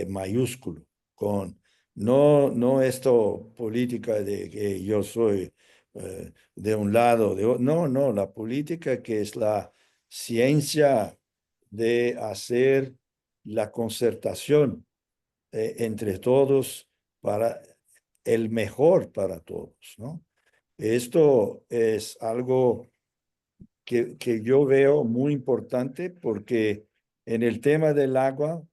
mayúsculo, no esto política de que yo soy de un lado, no, la política que es la ciencia de hacer la concertación entre todos para el mejor para todos, ¿no? Esto es algo que yo veo muy importante porque en el tema del agua,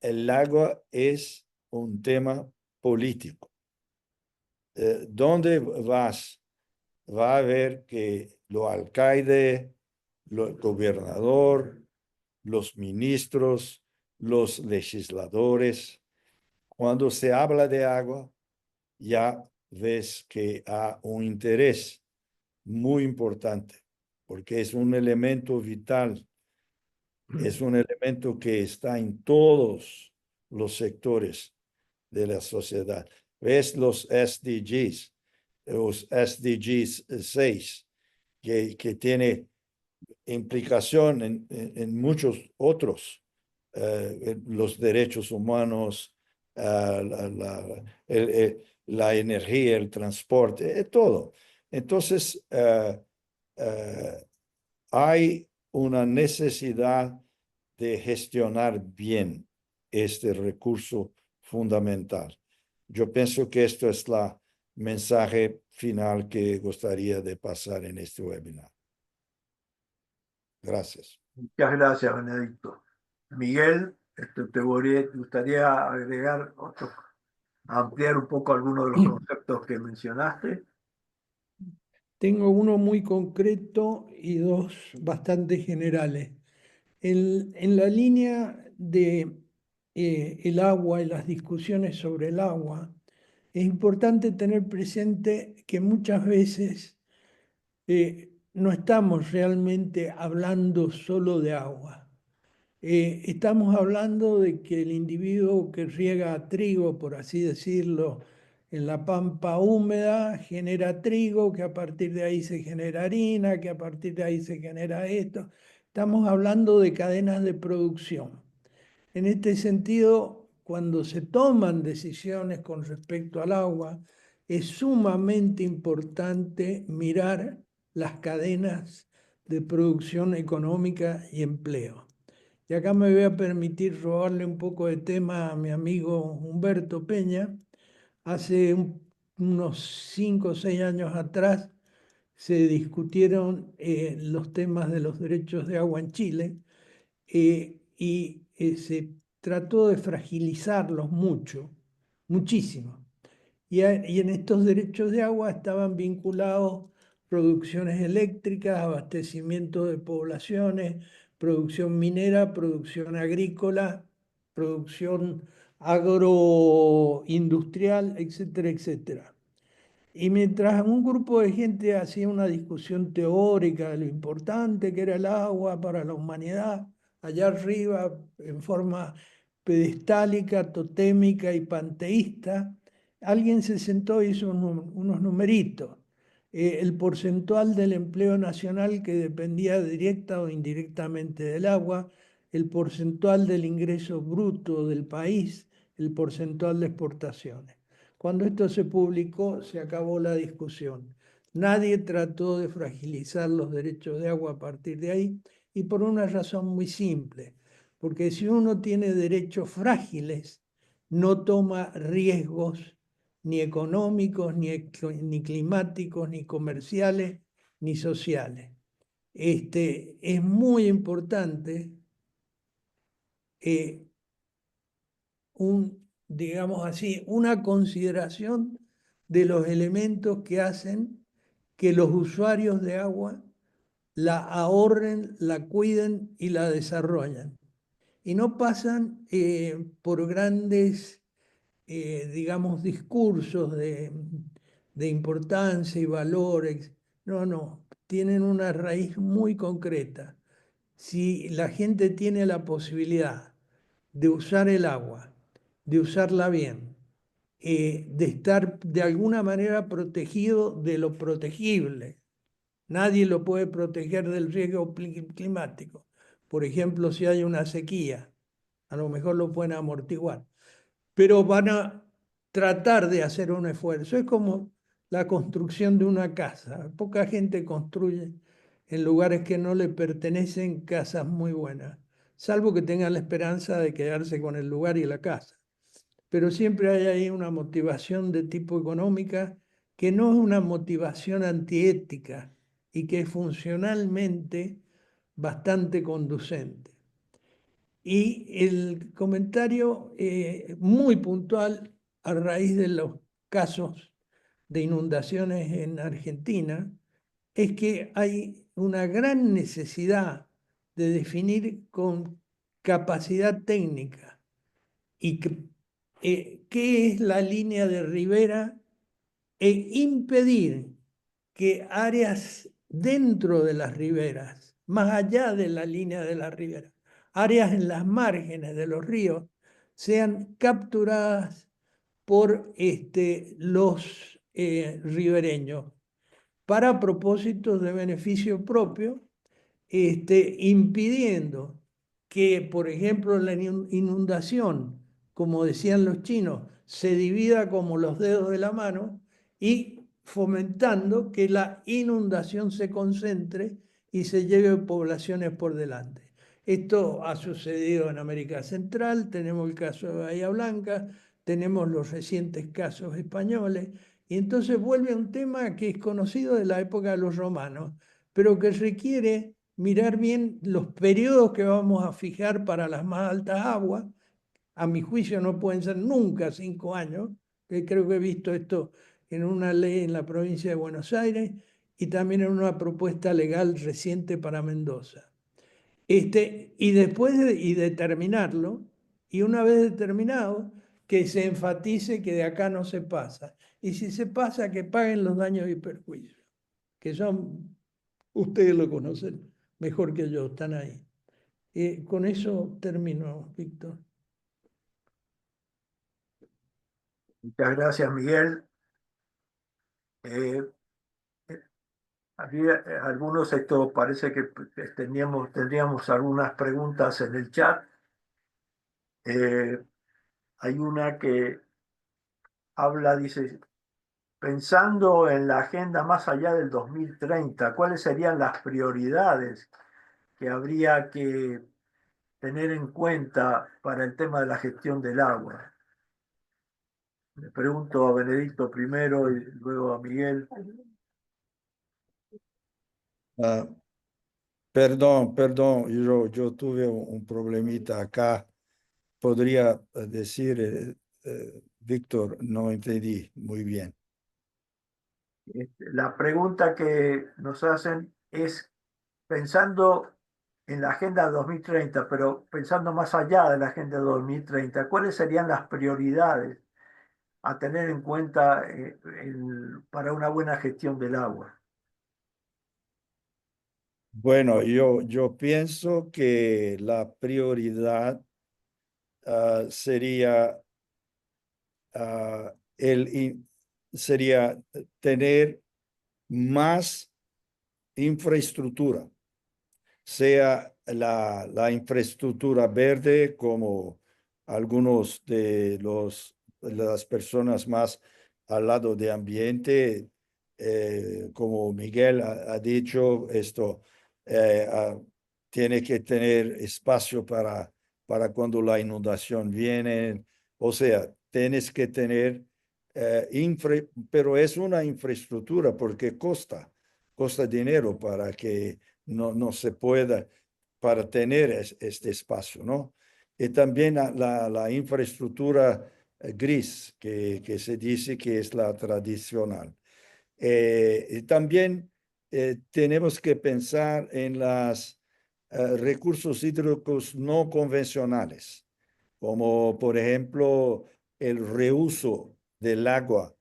el agua es un tema político. ¿Dónde vas? Va a ver que los alcaldes, el gobernador, los ministros, los legisladores, cuando se habla de agua, ya ves que hay un interés muy importante, porque es un elemento vital, es un elemento que está en todos los sectores de la sociedad. Ves los SDGs 6, que tiene implicación en muchos otros, los derechos humanos, la energía, el transporte, todo. Entonces, hay una necesidad de gestionar bien este recurso fundamental. Yo pienso que esto es el mensaje final que gustaría de pasar en este webinar. Gracias. Muchas gracias, Benedicto. Miguel, te gustaría agregar ampliar un poco algunos de los conceptos que mencionaste. Tengo uno muy concreto y 2 bastante generales. En la línea de el agua y las discusiones sobre el agua, es importante tener presente que muchas veces no estamos realmente hablando solo de agua. Estamos hablando de que el individuo que riega trigo, por así decirlo, en la pampa húmeda, genera trigo, que a partir de ahí se genera harina, que a partir de ahí se genera esto. Estamos hablando de cadenas de producción. En este sentido, cuando se toman decisiones con respecto al agua, es sumamente importante mirar las cadenas de producción económica y empleo. Y acá me voy a permitir robarle un poco de tema a mi amigo Humberto Peña. Hace unos 5 o 6 años atrás se discutieron los temas de los derechos de agua en Chile y se trató de fragilizarlos mucho, muchísimo. Y en estos derechos de agua estaban vinculados producciones eléctricas, abastecimiento de poblaciones, producción minera, producción agrícola, producción agroindustrial, etcétera, etcétera. Y mientras un grupo de gente hacía una discusión teórica de lo importante que era el agua para la humanidad, allá arriba, en forma pedestálica, totémica y panteísta, alguien se sentó y hizo unos numeritos. El porcentual del empleo nacional que dependía directa o indirectamente del agua, el porcentual del ingreso bruto del país, el porcentual de exportaciones. Cuando esto se publicó, se acabó la discusión. Nadie trató de fragilizar los derechos de agua a partir de ahí, y por una razón muy simple, porque si uno tiene derechos frágiles, no toma riesgos ni económicos, ni climáticos, ni comerciales, ni sociales. Es muy importante digamos así, una consideración de los elementos que hacen que los usuarios de agua la ahorren, la cuiden y la desarrollen. Y no pasan por grandes, digamos, discursos de importancia y valores. No, no, tienen una raíz muy concreta. Si la gente tiene la posibilidad de usar el agua, de usarla bien, de estar de alguna manera protegido de lo protegible. Nadie lo puede proteger del riesgo climático. Por ejemplo, si hay una sequía, a lo mejor lo pueden amortiguar, pero van a tratar de hacer un esfuerzo. Es como la construcción de una casa. Poca gente construye en lugares que no le pertenecen casas muy buenas, salvo que tengan la esperanza de quedarse con el lugar y la casa. Pero siempre hay ahí una motivación de tipo económica que no es una motivación antiética y que es funcionalmente bastante conducente. Y el comentario muy puntual a raíz de los casos de inundaciones en Argentina es que hay una gran necesidad de definir con capacidad técnica y qué es la línea de ribera e impedir que áreas dentro de las riberas, más allá de la línea de la ribera, áreas en las márgenes de los ríos, sean capturadas por los ribereños para propósitos de beneficio propio, impidiendo que, por ejemplo, la inundación, como decían los chinos, se divida como los dedos de la mano y fomentando que la inundación se concentre y se lleve poblaciones por delante. Esto ha sucedido en América Central, tenemos el caso de Bahía Blanca, tenemos los recientes casos españoles, y entonces vuelve a un tema que es conocido de la época de los romanos, pero que requiere mirar bien los periodos que vamos a fijar para las más altas aguas. A mi juicio no pueden ser nunca 5 años, que creo que he visto esto en una ley en la provincia de Buenos Aires y también en una propuesta legal reciente para Mendoza. Y después y determinarlo, y una vez determinado, que se enfatice que de acá no se pasa. Y si se pasa, que paguen los daños y perjuicios, que son, ustedes lo conocen mejor que yo, están ahí. Con eso termino, Víctor. Muchas gracias, Miguel. Eh, Había algunos, esto parece que tendríamos algunas preguntas en el chat. Hay una que habla, dice, pensando en la agenda más allá del 2030, ¿cuáles serían las prioridades que habría que tener en cuenta para el tema de la gestión del agua? Le pregunto a Benedicto primero y luego a Miguel. Ah, perdón, yo tuve un problemita acá. Podría decir, Víctor, no entendí muy bien. La pregunta que nos hacen es, pensando en la Agenda 2030, pero pensando más allá de la Agenda 2030, ¿cuáles serían las prioridades a tener en cuenta para una buena gestión del agua? Bueno, yo pienso que la prioridad sería, sería tener más infraestructura, sea la infraestructura verde, como algunos de las personas más al lado de ambiente, como Miguel ha dicho, esto tiene que tener espacio para cuando la inundación viene. O sea, tienes que tener, pero es una infraestructura porque costa dinero para que no se pueda, para tener este espacio, ¿no? Y también la infraestructura gris, que se dice que es la tradicional. Y también tenemos que pensar en los recursos hídricos no convencionales, como por ejemplo el reuso del agua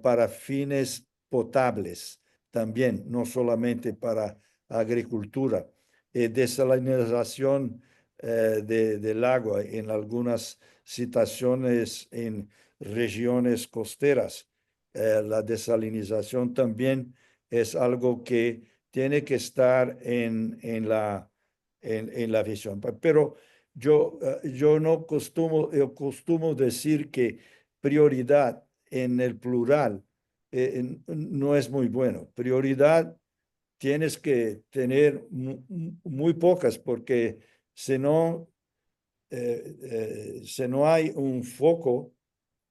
para fines potables, también, no solamente para agricultura, desalinización del agua en algunas situaciones en regiones costeras. La desalinización también es algo que tiene que estar en la visión. Pero yo no costumo decir que prioridad en el plural no es muy bueno. Prioridad tienes que tener muy pocas, porque si no, si no hay un foco,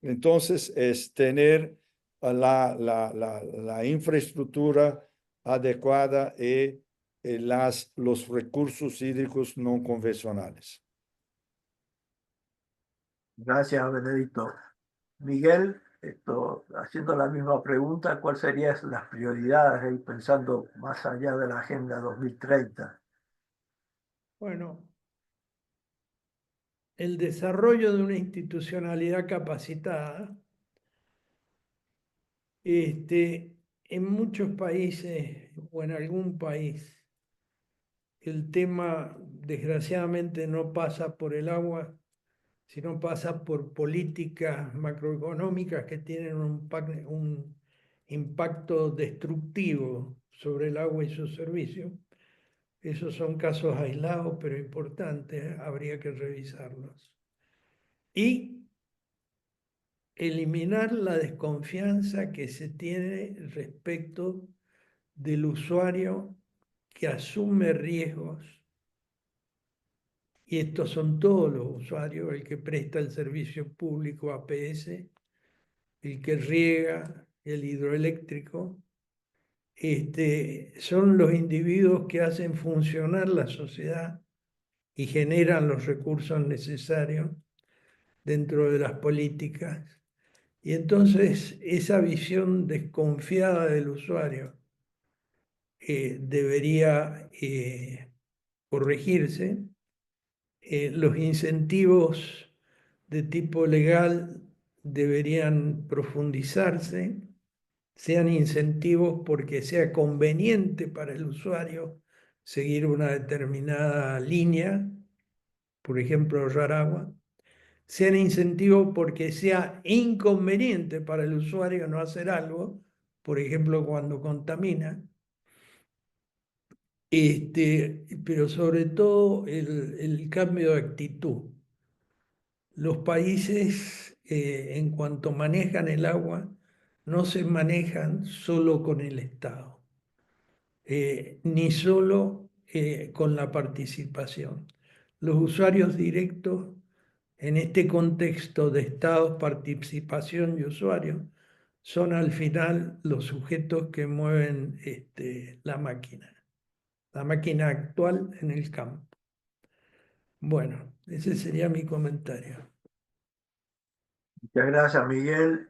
entonces es tener la infraestructura adecuada y los recursos hídricos no convencionales. Gracias, Benedicto. Miguel, haciendo la misma pregunta, ¿cuáles serían las prioridades ahí pensando más allá de la Agenda 2030? Bueno, el desarrollo de una institucionalidad capacitada, en muchos países o en algún país, el tema desgraciadamente no pasa por el agua, sino pasa por políticas macroeconómicas que tienen un impacto destructivo sobre el agua y sus servicios. Esos son casos aislados, pero importantes, habría que revisarlos. Y eliminar la desconfianza que se tiene respecto del usuario que asume riesgos, y estos son todos los usuarios: el que presta el servicio público APS, el que riega, el hidroeléctrico. Son los individuos que hacen funcionar la sociedad y generan los recursos necesarios dentro de las políticas. Y entonces esa visión desconfiada del usuario debería corregirse. Los incentivos de tipo legal deberían profundizarse, sean incentivos porque sea conveniente para el usuario seguir una determinada línea, por ejemplo, ahorrar agua, sean incentivos porque sea inconveniente para el usuario no hacer algo, por ejemplo, cuando contamina. Pero sobre todo el cambio de actitud. Los países, en cuanto manejan el agua, no se manejan solo con el Estado, ni solo con la participación. los usuarios directos en este contexto de estados, participación y usuario son al final los sujetos que mueven la máquina actual en el campo. Bueno, ese sería mi comentario. Muchas gracias, Miguel.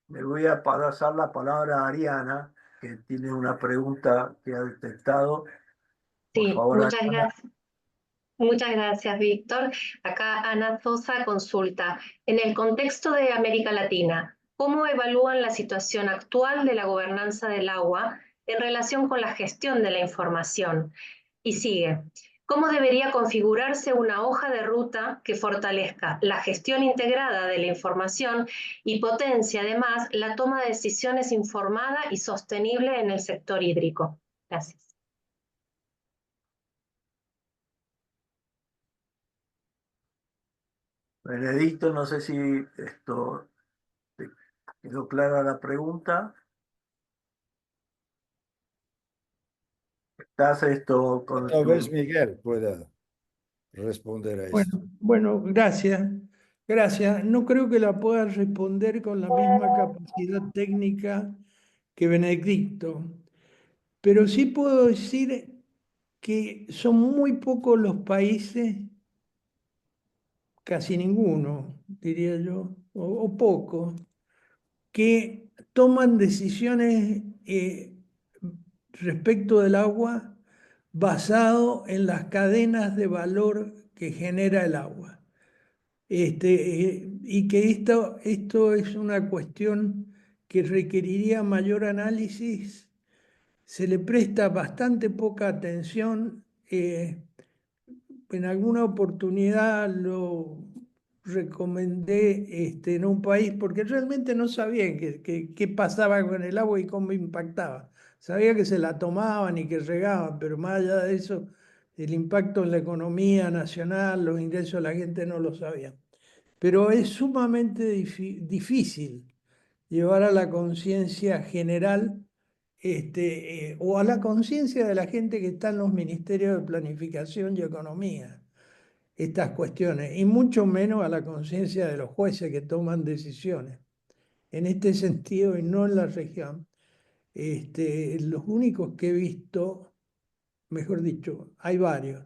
Me voy a pasar la palabra a Ariana, que tiene una pregunta que ha detectado. Por Sí, favor, muchas Ariana. gracias. Muchas gracias, Víctor. Acá Ana Sosa consulta. En el contexto de América Latina, ¿cómo evalúan la situación actual de la gobernanza del agua en relación con la gestión de la información? Y sigue. ¿Cómo debería configurarse una hoja de ruta que fortalezca la gestión integrada de la información y potencie además la toma de decisiones informada y sostenible en el sector hídrico? Gracias. Benedicto, no sé si esto te quedó clara la pregunta. ¿Estás esto con Tal vez tu... Miguel pueda responder a esto. Bueno, gracias. Gracias. No creo que la pueda responder con la misma capacidad técnica que Benedicto, pero sí puedo decir que son muy pocos los países, casi ninguno, diría yo, o pocos, que toman decisiones respecto del agua basado en las cadenas de valor que genera el agua. Y que esto es una cuestión que requeriría mayor análisis, se le presta bastante poca atención. En alguna oportunidad lo recomendé en un país porque realmente no sabía qué pasaba con el agua y cómo impactaba. Sabía que se la tomaban y que regaban, pero más allá de eso, el impacto en la economía nacional, los ingresos de la gente no lo sabían. Pero es sumamente difícil llevar a la conciencia general o a la conciencia de la gente que está en los ministerios de planificación y economía estas cuestiones, y mucho menos a la conciencia de los jueces que toman decisiones. En este sentido, y no en la región, los únicos que he visto, mejor dicho, hay varios,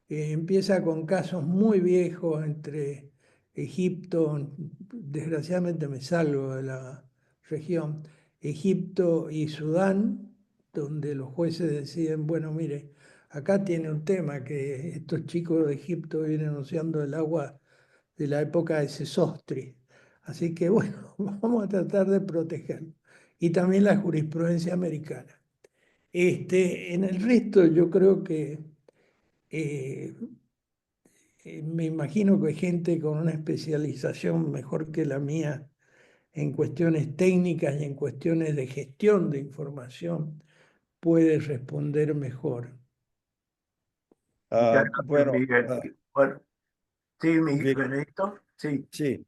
empieza con casos muy viejos entre Egipto, desgraciadamente me salgo de la región, Egipto y Sudán, donde los jueces deciden, bueno, mire, acá tiene un tema que estos chicos de Egipto vienen usando el agua de la época de Sesostris. Así que bueno, vamos a tratar de protegerlo. Y también la jurisprudencia americana. En el resto yo creo que eh, me imagino que hay gente con una especialización mejor que la mía en cuestiones técnicas y en cuestiones de gestión de información puede responder mejor. Muchas Ah, gracias, bueno, Miguel. ah, Bueno, sí, Vic- Benedicto, sí. sí,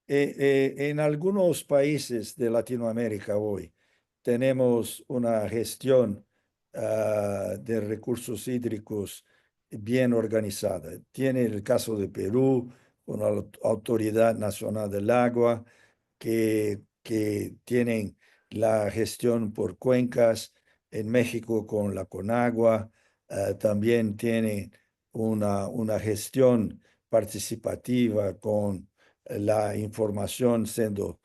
en algunos países de Latinoamérica hoy tenemos una gestión de recursos hídricos bien organizada. Tiene el caso de Perú, con la Autoridad Nacional del Agua, que tienen la gestión por cuencas. En México con la Conagua, también tiene una gestión participativa con la información siendo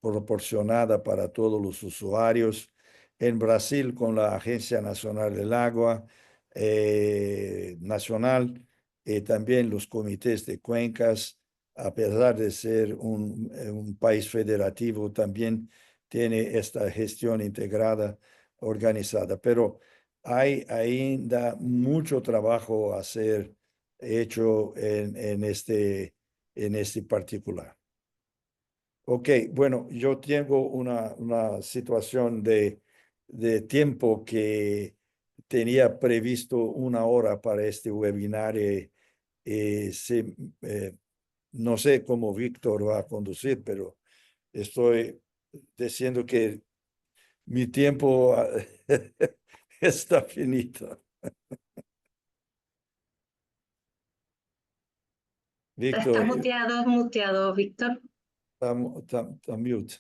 proporcionada para todos los usuarios. En Brasil, con la Agencia Nacional del Agua Nacional, también los comités de cuencas, a pesar de ser un país federativo, también tiene esta gestión integrada, organizada. Pero hay ainda mucho trabajo a hacer hecho en este particular. Ok, bueno, yo tengo una situación de tiempo que tenía previsto 1 hora para este webinar. Eh, no sé cómo Víctor va a conducir, pero estoy diciendo que mi tiempo está finito. Estás Víctor, muteado, Víctor. está mute.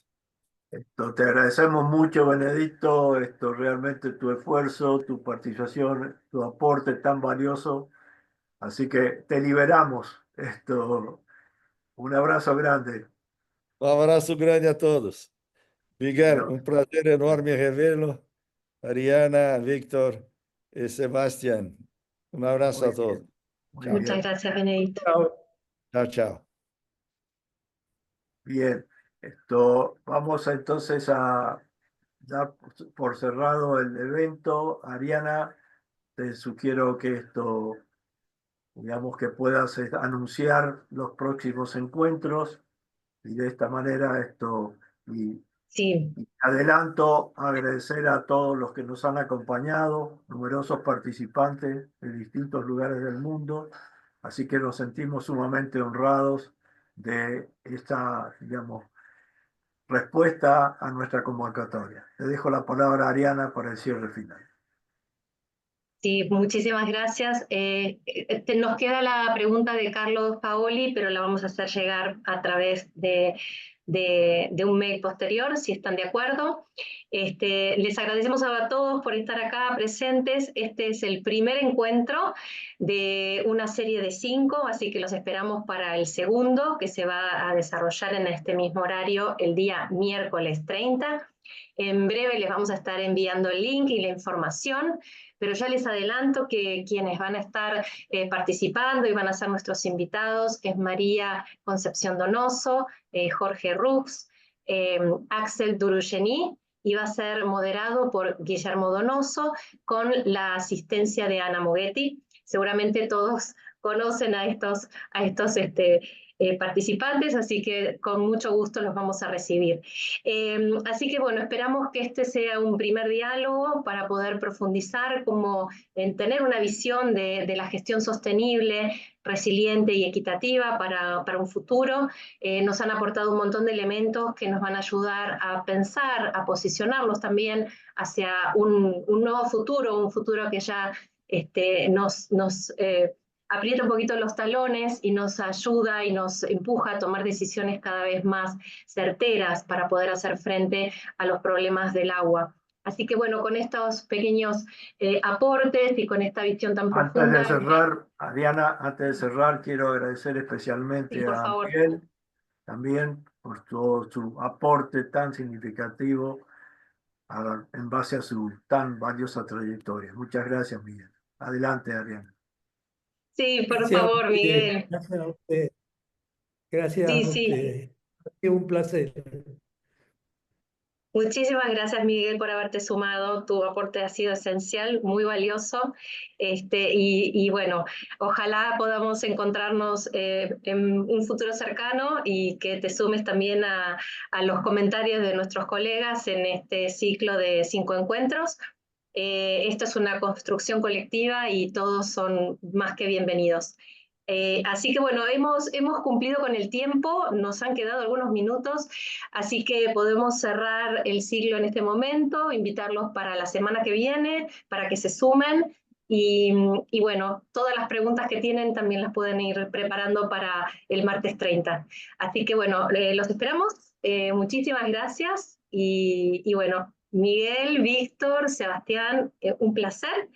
Te agradecemos mucho, Benedicto, realmente tu esfuerzo, tu participación, tu aporte tan valioso. Así que te liberamos. Un abrazo grande. Un abrazo grande a todos. Miguel, Dios. un placer enorme reverlo. Ariana, Víctor y Sebastián. Un abrazo Muy a todos. bien, muy Chao. Muchas bien. gracias, Benedicto. Chao. Chao, chao. Bien, vamos entonces a dar por cerrado el evento. Ariana, te sugiero que digamos que puedas anunciar los próximos encuentros y de esta manera y Sí, adelanto agradecer a todos los que nos han acompañado, numerosos participantes de distintos lugares del mundo, así que nos sentimos sumamente honrados de esta, digamos, respuesta a nuestra convocatoria. Le dejo la palabra a Ariana para el cierre final. sí, muchísimas gracias. Nos queda la pregunta de Carlos Paoli, pero la vamos a hacer llegar a través de un mail posterior, si están de acuerdo. Les agradecemos a todos por estar acá presentes. Este es el primer encuentro de una serie de 5, así que los esperamos para el segundo, que se va a desarrollar en este mismo horario el día miércoles 30. En breve les vamos a estar enviando el link y la información, pero ya les adelanto que quienes van a estar participando y van a ser nuestros invitados es María Concepción Donoso, Jorge Rux, Axel Durugeni, y va a ser moderado por Guillermo Donoso con la asistencia de Ana Moghetti. Seguramente todos conocen a estos participantes, así que con mucho gusto los vamos a recibir. Así que bueno, esperamos que este sea un primer diálogo para poder profundizar como en tener una visión de la gestión sostenible, resiliente y equitativa para un futuro. Nos han aportado un montón de elementos que nos van a ayudar a pensar, a posicionarnos también hacia un nuevo futuro, un futuro que ya nos aprieta un poquito los talones y nos ayuda y nos empuja a tomar decisiones cada vez más certeras para poder hacer frente a los problemas del agua. Así que bueno, con estos pequeños aportes y con esta visión tan profunda... Antes de cerrar, Ariana, antes de cerrar, quiero agradecer especialmente Sí, por a favor. Miguel también por todo su aporte tan significativo en base a su tan valiosa trayectoria. Muchas gracias, Miguel. Adelante, Ariana. Sí, por Gracias a favor, ustedes. Miguel. Gracias a ustedes. Gracias Sí, a sí. ustedes. Es un placer. Muchísimas gracias, Miguel, por haberte sumado. Tu aporte ha sido esencial, muy valioso. Y bueno, ojalá podamos encontrarnos en un futuro cercano y que te sumes también a los comentarios de nuestros colegas en este ciclo de 5 encuentros. Esto es una construcción colectiva y todos son más que bienvenidos. Así que bueno, hemos cumplido con el tiempo, nos han quedado algunos minutos, así que podemos cerrar el ciclo en este momento, invitarlos para la semana que viene, para que se sumen y bueno, todas las preguntas que tienen también las pueden ir preparando para el martes 30. Así que bueno, los esperamos, muchísimas gracias y bueno, Miguel, Víctor, Sebastián, un placer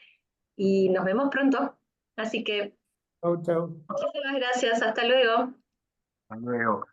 y nos vemos pronto. Así que Chau, chau. muchísimas gracias, hasta luego. Hasta luego.